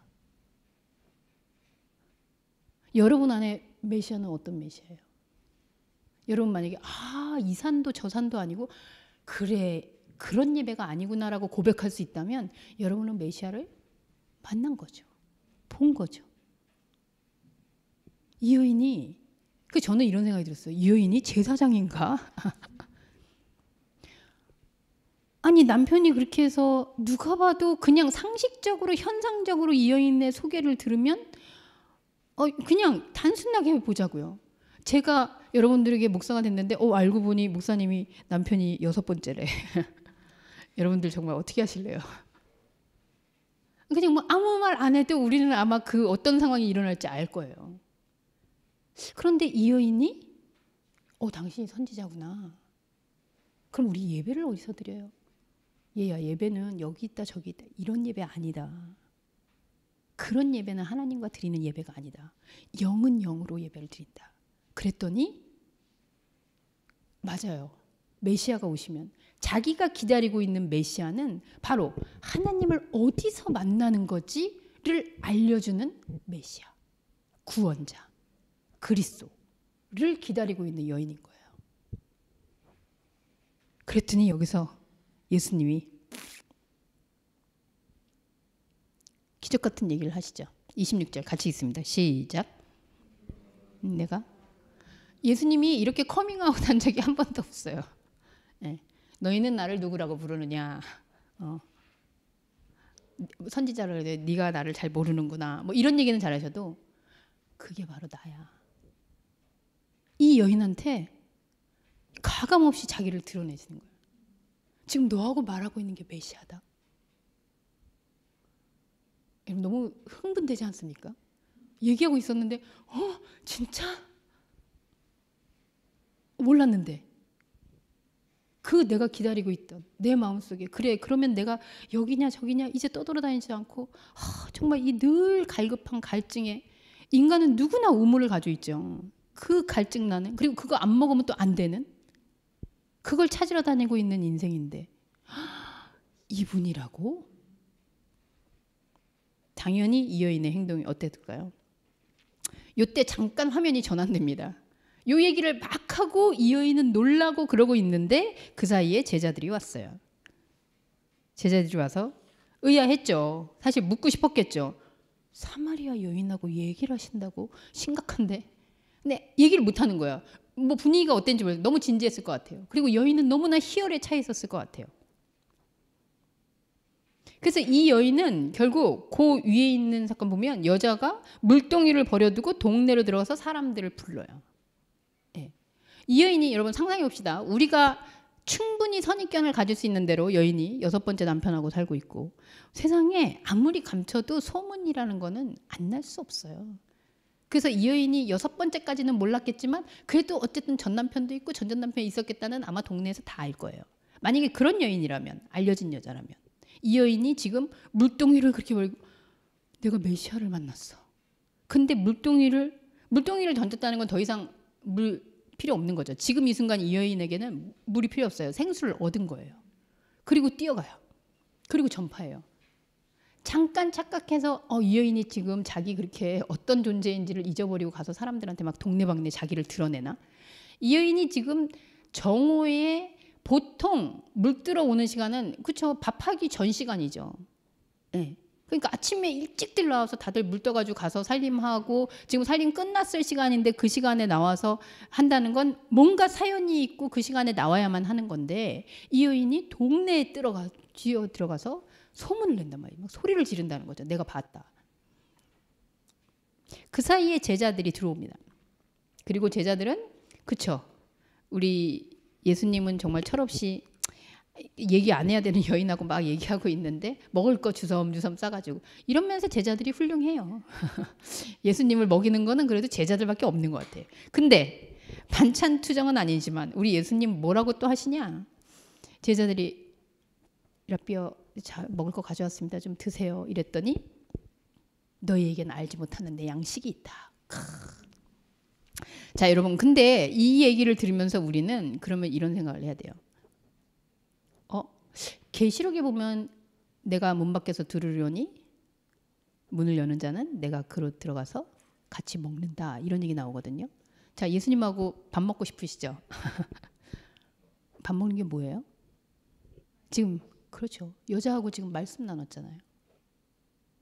여러분 안에 메시아는 어떤 메시아예요? 여러분 만약에 이 산도 저 산도 아니고 그래 그런 예배가 아니구나라고 고백할 수 있다면 여러분은 메시아를 만난 거죠. 본 거죠. 이 여인이 저는 이런 생각이 들었어요. 이 여인이 제사장인가? 아니 남편이 그렇게 해서 누가 봐도 그냥 상식적으로 현상적으로 이 여인의 소개를 들으면 그냥 단순하게 보자고요. 제가 여러분들에게 목사가 됐는데 알고 보니 목사님이 남편이 6번째래. 여러분들 정말 어떻게 하실래요? 그냥 아무 말 안 해도 우리는 아마 그 어떤 상황이 일어날지 알 거예요. 그런데 이 여인이 당신이 선지자구나. 그럼 우리 예배를 어디서 드려요? 얘야 예배는 여기 있다 저기 있다 이런 예배 아니다. 그런 예배는 하나님과 드리는 예배가 아니다. 영은 영으로 예배를 드린다. 그랬더니 맞아요. 메시아가 오시면 자기가 기다리고 있는 메시아는 바로 하나님을 어디서 만나는 거지를 알려주는 메시아, 구원자, 그리스도를 기다리고 있는 여인인 거예요. 그랬더니 여기서 예수님이 기적 같은 얘기를 하시죠. 26절 같이 읽습니다. 시작. 내가 예수님이 이렇게 커밍아웃 한 적이 한 번도 없어요. 너희는 나를 누구라고 부르느냐? 선지자를 해도 네가 나를 잘 모르는구나. 이런 얘기는 잘하셔도 그게 바로 나야. 이 여인한테 가감없이 자기를 드러내시는 거예요. 지금 너하고 말하고 있는 게 메시아다. 너무 흥분되지 않습니까? 얘기하고 있었는데 진짜? 몰랐는데 그 내가 기다리고 있던 내 마음속에 그래 그러면 내가 여기냐 저기냐 이제 떠돌아다니지 않고 정말 이 늘 갈급한 갈증에 인간은 누구나 우물을 가지고 있죠. 그 갈증 나는 그리고 그거 안 먹으면 또 안 되는 그걸 찾으러 다니고 있는 인생인데 이분이라고? 당연히 이 여인의 행동이 어땠을까요? 이때 잠깐 화면이 전환됩니다. 요 얘기를 막 하고 이 여인은 놀라고 그러고 있는데 그 사이에 제자들이 왔어요. 제자들이 와서 의아했죠. 사실 묻고 싶었겠죠. 사마리아 여인하고 얘기를 하신다고? 심각한데. 근데 얘기를 못하는 거야. 뭐 분위기가 어땠는지 모르겠어요. 너무 진지했을 것 같아요. 그리고 여인은 너무나 희열에 차 있었을 것 같아요. 그래서 이 여인은 결국 그 위에 있는 사건 보면 여자가 물동이를 버려두고 동네로 들어가서 사람들을 불러요. 네. 이 여인이 여러분 상상해 봅시다. 우리가 충분히 선입견을 가질 수 있는 대로 여인이 6번째 남편하고 살고 있고 세상에 아무리 감춰도 소문이라는 거는 안 날 수 없어요. 그래서 이 여인이 6번째까지는 몰랐겠지만 그래도 어쨌든 전 남편도 있고 전 남편이 있었겠다는 아마 동네에서 다 알 거예요. 만약에 그런 여인이라면 알려진 여자라면 이 여인이 지금 물동이를 그렇게 벌고 내가 메시아를 만났어. 근데 물동이를 던졌다는 건 더 이상 물 필요 없는 거죠. 지금 이 순간 이 여인에게는 물이 필요 없어요. 생수를 얻은 거예요. 그리고 뛰어가요. 그리고 전파해요. 잠깐 착각해서 이 여인이 지금 자기 그렇게 어떤 존재인지를 잊어버리고 가서 사람들한테 막 동네방네 자기를 드러내나? 이 여인이 지금 정오에 보통 물 들어오는 시간은 그쵸 밥하기 전 시간이죠. 네. 그러니까 아침에 일찍들 나와서 다들 물 떠가지고 가서 살림하고 지금 살림 끝났을 시간인데 그 시간에 나와서 한다는 건 뭔가 사연이 있고 그 시간에 나와야만 하는 건데 이 여인이 동네에 뛰어 들어가서 소문을 낸단 말이에요. 막 소리를 지른다는 거죠. 내가 봤다. 그 사이에 제자들이 들어옵니다. 그리고 제자들은 그쵸 우리 예수님은 정말 철없이 얘기 안 해야 되는 여인하고 막 얘기하고 있는데 먹을 거 주섬주섬 싸가지고 이러면서 제자들이 훌륭해요. 예수님을 먹이는 거는 그래도 제자들밖에 없는 것 같아요. 근데 반찬 투정은 아니지만 우리 예수님 뭐라고 또 하시냐? 제자들이 라삐어 먹을 거 가져왔습니다. 좀 드세요. 이랬더니 너희에게는 알지 못하는 내 양식이 있다. 자 여러분 근데 이 얘기를 들으면서 우리는 그러면 이런 생각을 해야 돼요. 계시록에 보면 내가 문 밖에서 들으려니 문을 여는 자는 내가 그로 들어가서 같이 먹는다 이런 얘기 나오거든요. 자 예수님하고 밥 먹고 싶으시죠? 밥 먹는 게 뭐예요? 지금 그렇죠. 여자하고 지금 말씀 나눴잖아요.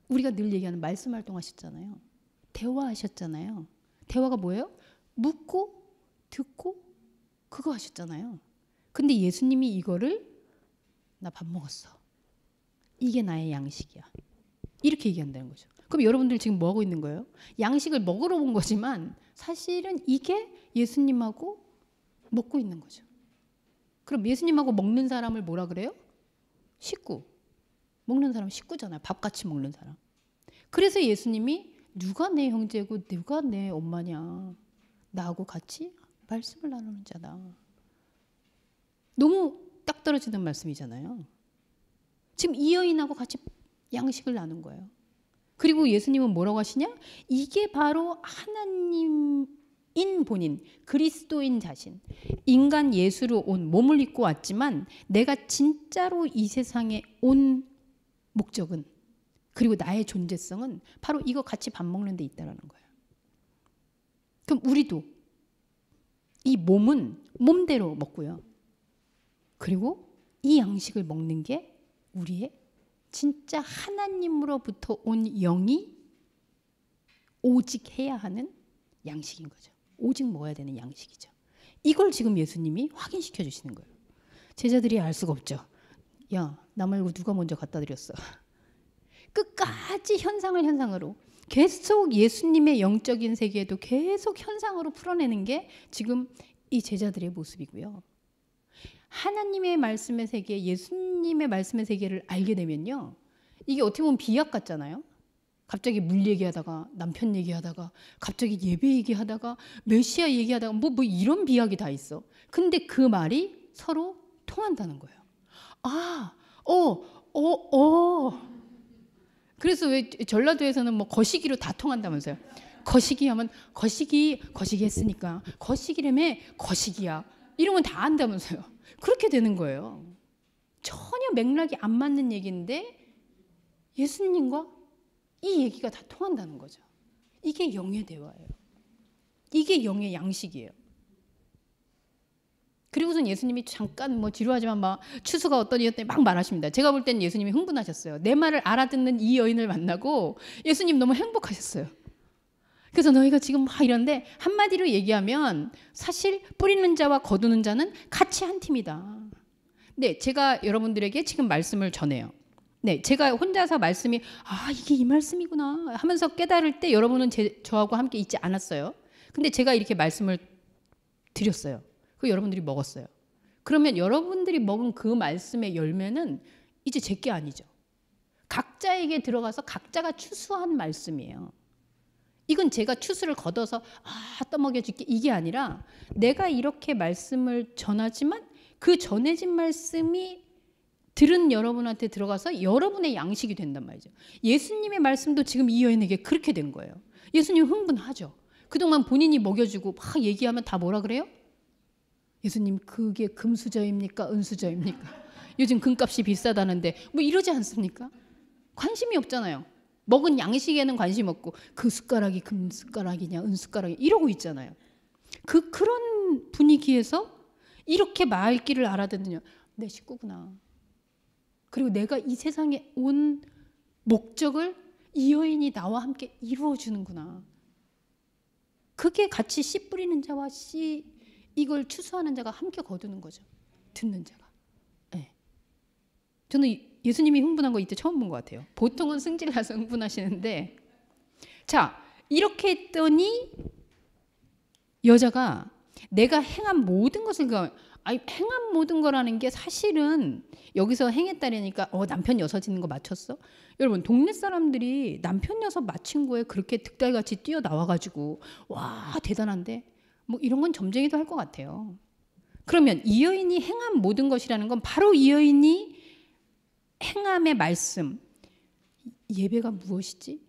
우리가 늘 얘기하는 말씀 활동하셨잖아요. 대화하셨잖아요. 대화가 뭐예요? 묻고 듣고 그거 하셨잖아요. 근데 예수님이 이거를 나 밥 먹었어. 이게 나의 양식이야. 이렇게 얘기한다는 거죠. 그럼 여러분들 지금 뭐 하고 있는 거예요? 양식을 먹으러 온 거지만 사실은 이게 예수님하고 먹고 있는 거죠. 그럼 예수님하고 먹는 사람을 뭐라 그래요? 식구. 먹는 사람 식구잖아요. 밥 같이 먹는 사람. 그래서 예수님이 누가 내 형제고 누가 내 엄마냐. 나하고 같이 말씀을 나누는 자다. 너무 딱 떨어지는 말씀이잖아요. 지금 이 여인하고 같이 양식을 나눈 거예요. 그리고 예수님은 뭐라고 하시냐? 이게 바로 하나님인 본인, 그리스도인 자신, 인간 예수로 온 몸을 입고 왔지만 내가 진짜로 이 세상에 온 목적은 그리고 나의 존재성은 바로 이거 같이 밥 먹는 데 있다라는 거예요. 그럼 우리도 이 몸은 몸대로 먹고요. 그리고 이 양식을 먹는 게 우리의 진짜 하나님으로부터 온 영이 오직 해야 하는 양식인 거죠. 오직 먹어야 되는 양식이죠. 이걸 지금 예수님이 확인시켜 주시는 거예요. 제자들이 알 수가 없죠. 야, 나 말고 누가 먼저 갖다 드렸어. 끝까지 현상으로 계속 예수님의 영적인 세계에도 계속 현상으로 풀어내는 게 지금 이 제자들의 모습이고요. 하나님의 말씀의 세계, 예수님의 말씀의 세계를 알게 되면요. 이게 어떻게 보면 비약 같잖아요. 갑자기 물 얘기하다가 남편 얘기하다가 갑자기 예배 얘기하다가 메시아 얘기하다가 뭐 이런 비약이 다 있어. 근데 그 말이 서로 통한다는 거예요. 그래서 왜 전라도에서는 뭐 거시기로 다 통한다면서요. 거시기 하면 거시기 했으니까 거시기라며 거시기야. 이러면 다 안다면서요. 그렇게 되는 거예요. 전혀 맥락이 안 맞는 얘기인데 예수님과 이 얘기가 다 통한다는 거죠. 이게 영의 대화예요. 이게 영의 양식이에요. 그리고선 예수님이 잠깐 뭐 지루하지만 막 추수가 어떠니였더니 막 말하십니다. 제가 볼 땐 예수님이 흥분하셨어요. 내 말을 알아듣는 이 여인을 만나고 예수님 너무 행복하셨어요. 그래서 너희가 지금 막 이런데 한마디로 얘기하면 사실 뿌리는 자와 거두는 자는 같이 한 팀이다. 네, 제가 여러분들에게 지금 말씀을 전해요. 네, 제가 혼자서 말씀이 이게 이 말씀이구나 하면서 깨달을 때 여러분은 저하고 함께 있지 않았어요. 근데 제가 이렇게 말씀을 드렸어요. 그 여러분들이 먹었어요. 그러면 여러분들이 먹은 그 말씀의 열매는 이제 제게 아니죠. 각자에게 들어가서 각자가 추수한 말씀이에요. 이건 제가 추수를 걷어서 떠먹여줄게 이게 아니라 내가 이렇게 말씀을 전하지만 그 전해진 말씀이 들은 여러분한테 들어가서 여러분의 양식이 된단 말이죠. 예수님의 말씀도 지금 이 여인에게 그렇게 된 거예요. 예수님 흥분하죠. 그동안 본인이 먹여주고 막 얘기하면 다 뭐라 그래요? 예수님 그게 금수저입니까? 은수저입니까? 요즘 금값이 비싸다는데 뭐 이러지 않습니까? 관심이 없잖아요. 먹은 양식에는 관심 없고 그 숟가락이 금숟가락이냐 은숟가락이 이러고 있잖아요. 그런 분위기에서 이렇게 말귀를 알아듣느냐. 내 식구구나. 그리고 내가 이 세상에 온 목적을 이 여인이 나와 함께 이루어주는구나. 그게 같이 씨 뿌리는 자와 씨 이걸 추수하는 자가 함께 거두는 거죠. 듣는 자가. 네. 저는 예수님이 흥분한 거 이때 처음 본 것 같아요. 보통은 승질 나서 흥분하시는데 자 이렇게 했더니 여자가 내가 행한 모든 것을 행한 모든 거라는 게 사실은 여기서 행했다라니까 남편 여섯 있는 거 맞췄어? 여러분 동네 사람들이 남편 여섯 맞힌 거에 그렇게 득달같이 뛰어나와가지고 와 대단한데 뭐 이런 건 점쟁이도 할 것 같아요. 그러면 이 여인이 행한 모든 것이라는 건 바로 이 여인이 행함의 말씀. 예배가 무엇이지?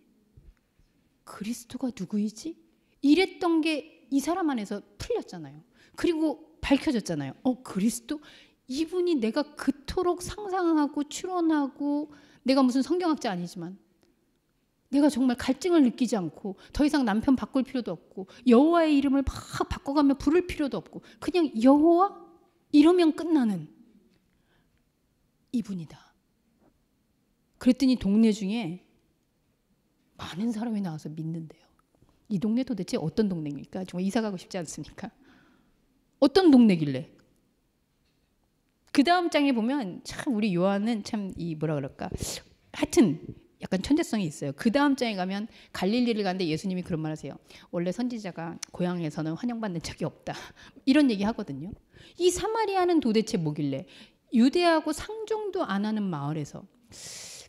그리스도가 누구이지? 이랬던 게 이 사람 안에서 풀렸잖아요. 그리고 밝혀졌잖아요. 그리스도? 이분이 내가 그토록 상상하고 추론하고 내가 무슨 성경학자 아니지만 내가 정말 갈증을 느끼지 않고 더 이상 남편 바꿀 필요도 없고 여호와의 이름을 막 바꿔가며 부를 필요도 없고 그냥 여호와? 이러면 끝나는 이분이다. 그랬더니 동네 중에 많은 사람이 나와서 믿는데요. 이 동네 도대체 어떤 동네입니까? 정말 이사 가고 싶지 않습니까? 어떤 동네길래? 그 다음 장에 보면 참 우리 요한은 참 이 뭐라 그럴까? 하여튼 약간 천재성이 있어요. 그 다음 장에 가면 갈릴리를 가는데 예수님이 그런 말 하세요. 원래 선지자가 고향에서는 환영받는 적이 없다. 이런 얘기 하거든요. 이 사마리아는 도대체 뭐길래? 유대하고 상종도 안 하는 마을에서.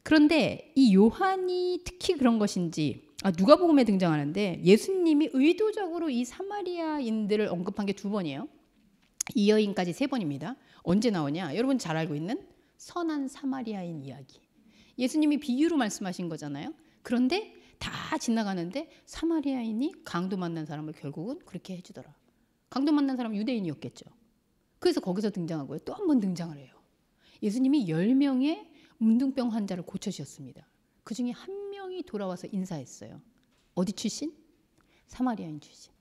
그런데 이 요한이 특히 그런 것인지 누가복음에 등장하는데 예수님이 의도적으로 이 사마리아인들을 언급한 게 2번이에요. 이 여인까지 3번입니다. 언제 나오냐? 여러분 잘 알고 있는 선한 사마리아인 이야기. 예수님이 비유로 말씀하신 거잖아요. 그런데 다 지나가는데 사마리아인이 강도 만난 사람을 결국은 그렇게 해주더라. 강도 만난 사람은 유대인이었겠죠. 그래서 거기서 등장하고요. 또 한 번 등장을 해요. 예수님이 10명의 문둥병 환자를 고쳐주셨습니다. 그중에 1명이 돌아와서 인사했어요. 어디 출신? 사마리아인 출신.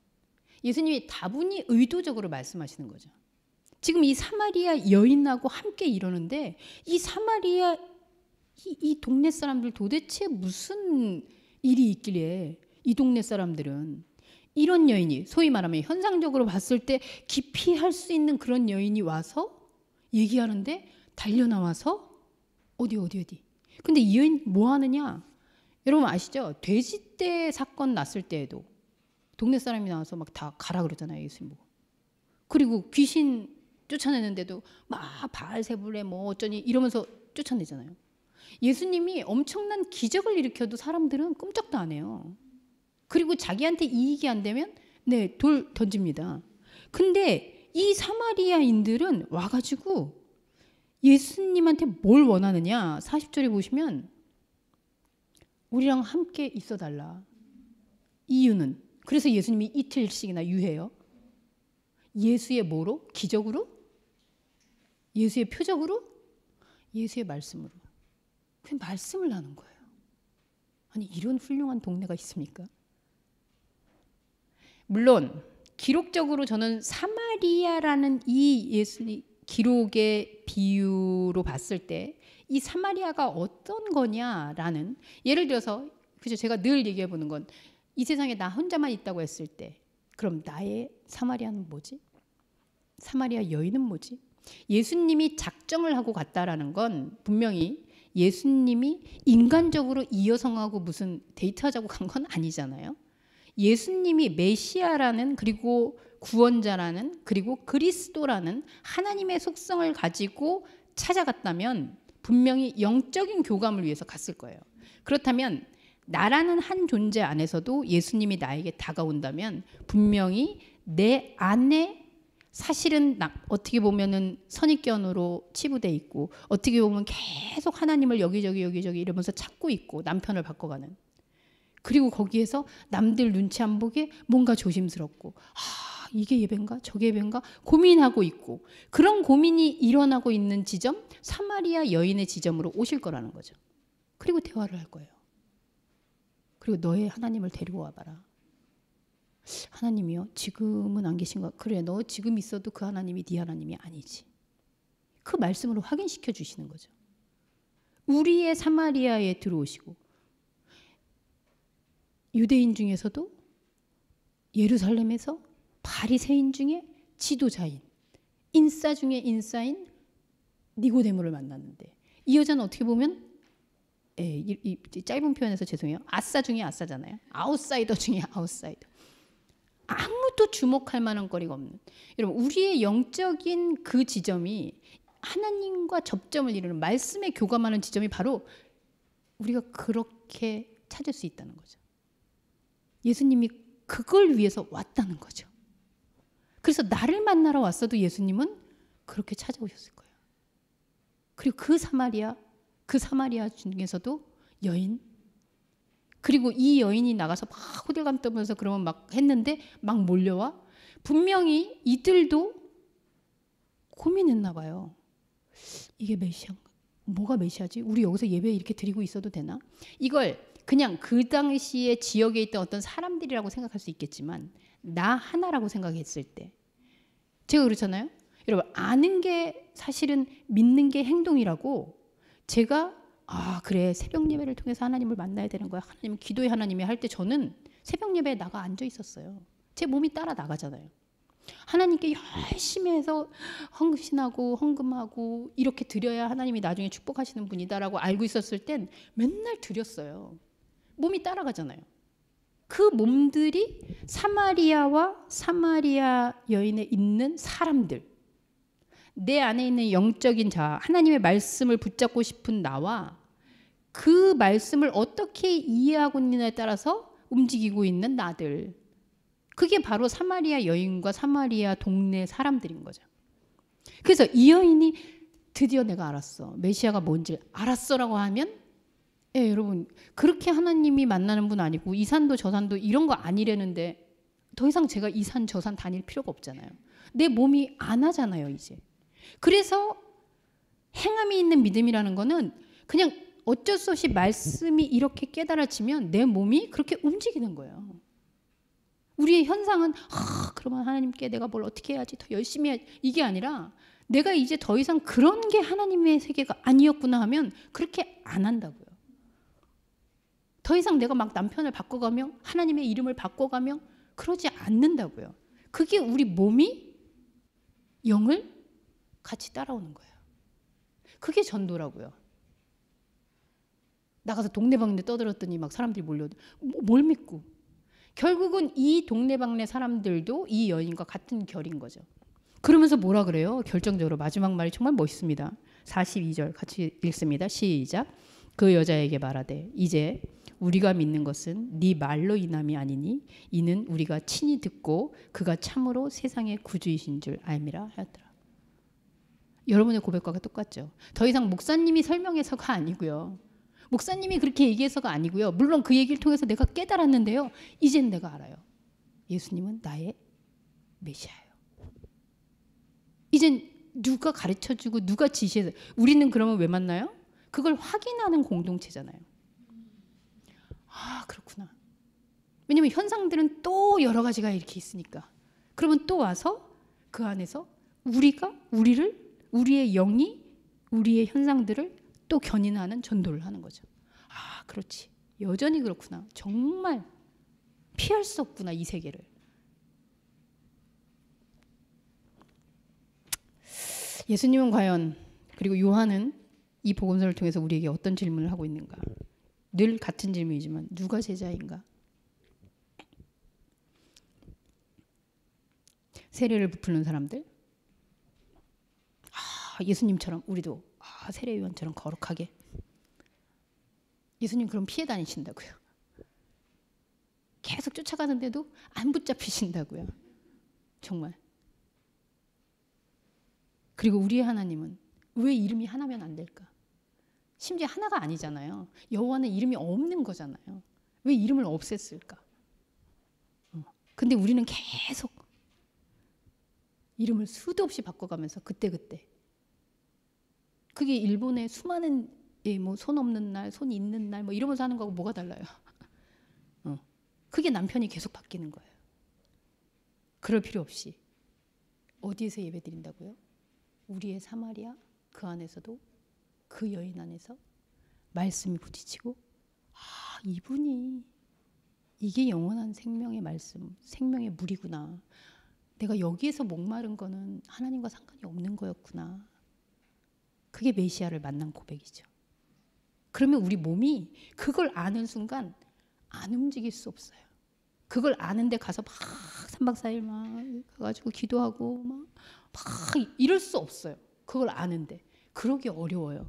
예수님이 다분히 의도적으로 말씀하시는 거죠. 지금 이 사마리아 여인하고 함께 이러는데 이 사마리아 이 동네 사람들 도대체 무슨 일이 있길래 이 동네 사람들은 이런 여인이 소위 말하면 현상적으로 봤을 때 기피할 수 있는 그런 여인이 와서 얘기하는데 달려나와서 어디 근데 이 여인 뭐 하느냐? 여러분 아시죠? 돼지떼 사건 났을 때에도 동네 사람이 나와서 막 다 가라 그러잖아요. 예수님 보고. 그리고 귀신 쫓아내는데도 막 바알세불에 뭐 어쩌니 이러면서 쫓아내잖아요. 예수님이 엄청난 기적을 일으켜도 사람들은 꼼짝도 안 해요. 그리고 자기한테 이익이 안 되면 네, 돌 던집니다. 근데 이 사마리아인들은 와가지고 예수님한테 뭘 원하느냐? 40절에 보시면 우리랑 함께 있어달라. 이유는 그래서 예수님이 이틀씩이나 유해요. 예수의 뭐로? 기적으로? 예수의 표적으로? 예수의 말씀으로. 그냥 말씀을 하는 거예요. 아니 이런 훌륭한 동네가 있습니까? 물론 기록적으로 저는 사마리아라는 이 예수님 기록의 비유로 봤을 때 이 사마리아가 어떤 거냐라는, 예를 들어서 그죠, 제가 늘 얘기해 보는 건 이 세상에 나 혼자만 있다고 했을 때 그럼 나의 사마리아는 뭐지? 사마리아 여인은 뭐지? 예수님이 작정을 하고 갔다라는 건 분명히 예수님이 인간적으로 이 여성하고 무슨 데이트하자고 간 건 아니잖아요. 예수님이 메시아라는, 그리고 구원자라는, 그리고 그리스도라는 하나님의 속성을 가지고 찾아갔다면 분명히 영적인 교감을 위해서 갔을 거예요. 그렇다면 나라는 한 존재 안에서도 예수님이 나에게 다가온다면 분명히 내 안에 사실은 어떻게 보면은 선입견으로 치부돼 있고 어떻게 보면 계속 하나님을 여기저기 이러면서 찾고 있고 남편을 바꿔가는, 그리고 거기에서 남들 눈치 안 보게 뭔가 조심스럽고 이게 예배인가 저게 예배인가 고민하고 있고, 그런 고민이 일어나고 있는 지점, 사마리아 여인의 지점으로 오실 거라는 거죠. 그리고 대화를 할 거예요. 그리고 너의 하나님을 데리고 와봐라. 하나님이요? 지금은 안 계신가? 그래, 너 지금 있어도 그 하나님이 네 하나님이 아니지. 그 말씀으로 확인시켜 주시는 거죠. 우리의 사마리아에 들어오시고, 유대인 중에서도 예루살렘에서 바리새인 중에 지도자인, 인싸 중에 인싸인 니고데모를 만났는데, 이 여자는 어떻게 보면 이 짧은 표현에서 죄송해요. 아싸 중에 아싸잖아요. 아웃사이더 중에 아웃사이더. 아무도 주목할 만한 거리가 없는. 여러분, 우리의 영적인 그 지점이 하나님과 접점을 이루는, 말씀에 교감하는 지점이 바로 우리가 그렇게 찾을 수 있다는 거죠. 예수님이 그걸 위해서 왔다는 거죠. 그래서 나를 만나러 왔어도 예수님은 그렇게 찾아오셨을 거예요. 그리고 그 사마리아 중에서도 여인, 그리고 이 여인이 나가서 막 호들갑 떠면서 그러면 막 했는데 막 몰려와. 분명히 이들도 고민했나 봐요. 이게 메시아인가? 뭐가 메시아지? 우리 여기서 예배 이렇게 드리고 있어도 되나? 이걸 그냥 그 당시에 지역에 있던 어떤 사람들이라고 생각할 수 있겠지만 나 하나라고 생각했을 때, 제가 그렇잖아요. 여러분, 아는 게 사실은 믿는 게 행동이라고. 제가 그래, 새벽 예배를 통해서 하나님을 만나야 되는 거야, 하나님, 기도의 하나님이 할 때 저는 새벽 예배에 나가 앉아 있었어요. 제 몸이 따라 나가잖아요. 하나님께 열심히 해서 헌신하고 헌금하고 이렇게 드려야 하나님이 나중에 축복하시는 분이다라고 알고 있었을 땐 맨날 드렸어요. 몸이 따라가잖아요. 그 몸들이 사마리아와 사마리아 여인에 있는 사람들, 내 안에 있는 영적인 자, 하나님의 말씀을 붙잡고 싶은 나와 그 말씀을 어떻게 이해하고 있느냐에 따라서 움직이고 있는 나들, 그게 바로 사마리아 여인과 사마리아 동네 사람들인 거죠. 그래서 이 여인이 드디어 내가 알았어, 메시아가 뭔지 알았어라고 하면, 여러분, 그렇게 하나님이 만나는 분 아니고 이 산도 저 산도 이런 거 아니라는데 더 이상 제가 이 산 저 산 다닐 필요가 없잖아요. 내 몸이 안 하잖아요 이제. 그래서 행함이 있는 믿음이라는 거는 그냥 어쩔 수 없이 말씀이 이렇게 깨달아지면 내 몸이 그렇게 움직이는 거예요. 우리의 현상은 그러면 하나님께 내가 뭘 어떻게 해야지, 더 열심히 해야지, 이게 아니라 내가 이제 더 이상 그런 게 하나님의 세계가 아니었구나 하면 그렇게 안 한다고요. 더 이상 내가 막 남편을 바꿔가며 하나님의 이름을 바꿔가며 그러지 않는다고요. 그게 우리 몸이 영을 같이 따라오는 거예요. 그게 전도라고요. 나가서 동네방네 떠들었더니 막 사람들이 몰려오고 뭘 믿고, 결국은 이 동네방네 사람들도 이 여인과 같은 결인 거죠. 그러면서 뭐라 그래요? 결정적으로 마지막 말이 정말 멋있습니다. 42절 같이 읽습니다. 시작. 그 여자에게 말하되 이제 우리가 믿는 것은 네 말로 인함이 아니니 이는 우리가 친히 듣고 그가 참으로 세상의 구주이신 줄 알미라 하였더라. 여러분의 고백과 똑같죠. 더 이상 목사님이 설명해서가 아니고요. 목사님이 그렇게 얘기해서가 아니고요. 물론 그 얘기를 통해서 내가 깨달았는데요. 이젠 내가 알아요. 예수님은 나의 메시아예요. 이젠 누가 가르쳐주고 누가 지시해서 우리는 그러면 왜 만나요? 그걸 확인하는 공동체잖아요. 아, 그렇구나. 왜냐면 현상들은 또 여러 가지가 이렇게 있으니까. 그러면 또 와서 그 안에서 우리의 영이 우리의 현상들을 또 견인하는 전도를 하는 거죠. 아, 그렇지. 여전히 그렇구나. 정말 피할 수 없구나, 이 세계를. 예수님은 과연, 그리고 요한은 이 복음서를 통해서 우리에게 어떤 질문을 하고 있는가? 늘 같은 질문이지만 누가 제자인가? 세례를 부풀는 사람들? 예수님처럼 우리도 세례요한처럼 거룩하게. 예수님 그럼 피해 다니신다고요. 계속 쫓아가는데도 안 붙잡히신다고요. 정말. 그리고 우리의 하나님은 왜 이름이 하나면 안 될까? 심지어 하나가 아니잖아요. 여호와는 이름이 없는 거잖아요. 왜 이름을 없앴을까? 근데 우리는 계속 이름을 수도 없이 바꿔가면서 그때그때. 그게 일본의 수많은 뭐 손 없는 날, 손 있는 날 뭐 이러면서 하는 거하고 뭐가 달라요? 그게 남편이 계속 바뀌는 거예요. 그럴 필요 없이 어디에서 예배 드린다고요? 우리의 사마리아 그 안에서도 그 여인 안에서 말씀이 부딪히고 이분이 이게 영원한 생명의 말씀, 생명의 물이구나. 내가 여기에서 목마른 거는 하나님과 상관이 없는 거였구나. 그게 메시아를 만난 고백이죠. 그러면 우리 몸이 그걸 아는 순간 안 움직일 수 없어요. 그걸 아는데 가서 막 3박 4일 막 가가지고 기도하고 막 이럴 수 없어요. 그걸 아는데. 그러기 어려워요.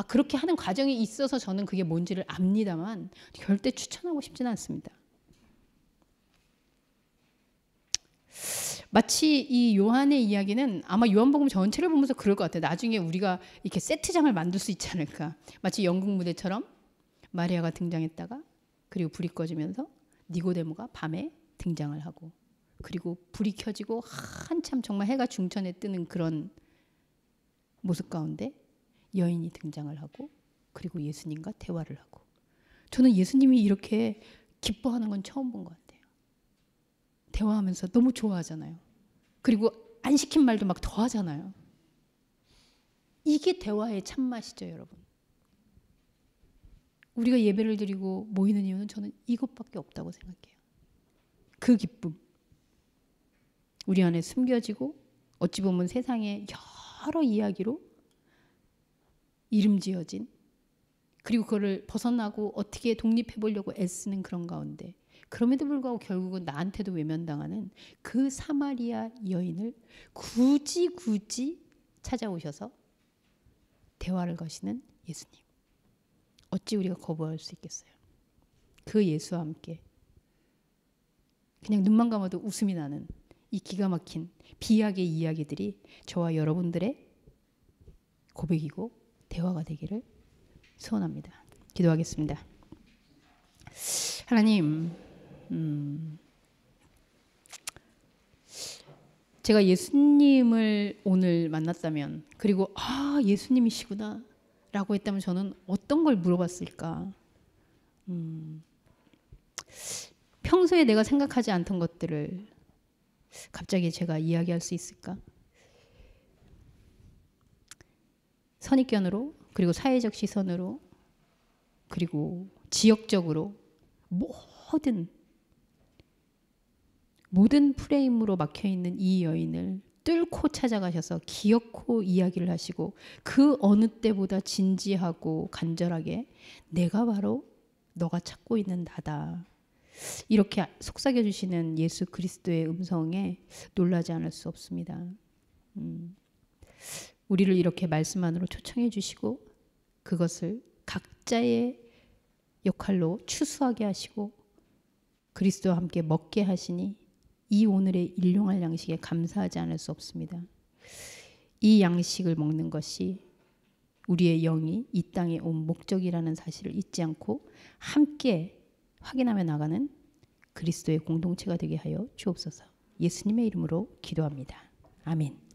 그렇게 하는 과정이 있어서 저는 그게 뭔지를 압니다만 절대 추천하고 싶지는 않습니다. 마치 이 요한의 이야기는 아마 요한복음 전체를 보면서 그럴 것 같아요. 나중에 우리가 이렇게 세트장을 만들 수 있지 않을까. 마치 연극 무대처럼 마리아가 등장했다가 그리고 불이 꺼지면서 니고데모가 밤에 등장을 하고 그리고 불이 켜지고 한참 정말 해가 중천에 뜨는 그런 모습 가운데 여인이 등장을 하고 그리고 예수님과 대화를 하고 저는 예수님이 이렇게 기뻐하는 건 처음 본 것 같아요. 대화하면서 너무 좋아하잖아요. 그리고 안 시킨 말도 막 더 하잖아요. 이게 대화의 참맛이죠, 여러분. 우리가 예배를 드리고 모이는 이유는 저는 이것밖에 없다고 생각해요. 그 기쁨. 우리 안에 숨겨지고 어찌 보면 세상의 여러 이야기로 이름 지어진 그리고 그거를 벗어나고 어떻게 독립해 보려고 애쓰는 그런 가운데 그럼에도 불구하고 결국은 나한테도 외면당하는 그 사마리아 여인을 굳이 찾아오셔서 대화를 거시는 예수님. 어찌 우리가 거부할 수 있겠어요? 그 예수와 함께 그냥 눈만 감아도 웃음이 나는 이 기가 막힌 비약의 이야기들이 저와 여러분들의 고백이고 대화가 되기를 소원합니다. 기도하겠습니다. 하나님, 제가 예수님을 오늘 만났다면 그리고 예수님이시구나 라고 했다면 저는 어떤 걸 물어봤을까? 평소에 내가 생각하지 않던 것들을 갑자기 제가 이야기할 수 있을까? 선입견으로 그리고 사회적 시선으로 그리고 지역적으로 모든 프레임으로 막혀있는 이 여인을 뚫고 찾아가셔서 기어코 이야기를 하시고 그 어느 때보다 진지하고 간절하게 내가 바로 너가 찾고 있는 나다. 이렇게 속삭여주시는 예수 그리스도의 음성에 놀라지 않을 수 없습니다. 우리를 이렇게 말씀 안으로 초청해 주시고 그것을 각자의 역할로 추수하게 하시고 그리스도와 함께 먹게 하시니 이 오늘의 일용할 양식에 감사하지 않을 수 없습니다. 이 양식을 먹는 것이 우리의 영이 이 땅에 온 목적이라는 사실을 잊지 않고 함께 확인하며 나가는 그리스도의 공동체가 되게 하여 주옵소서. 예수님의 이름으로 기도합니다. 아멘.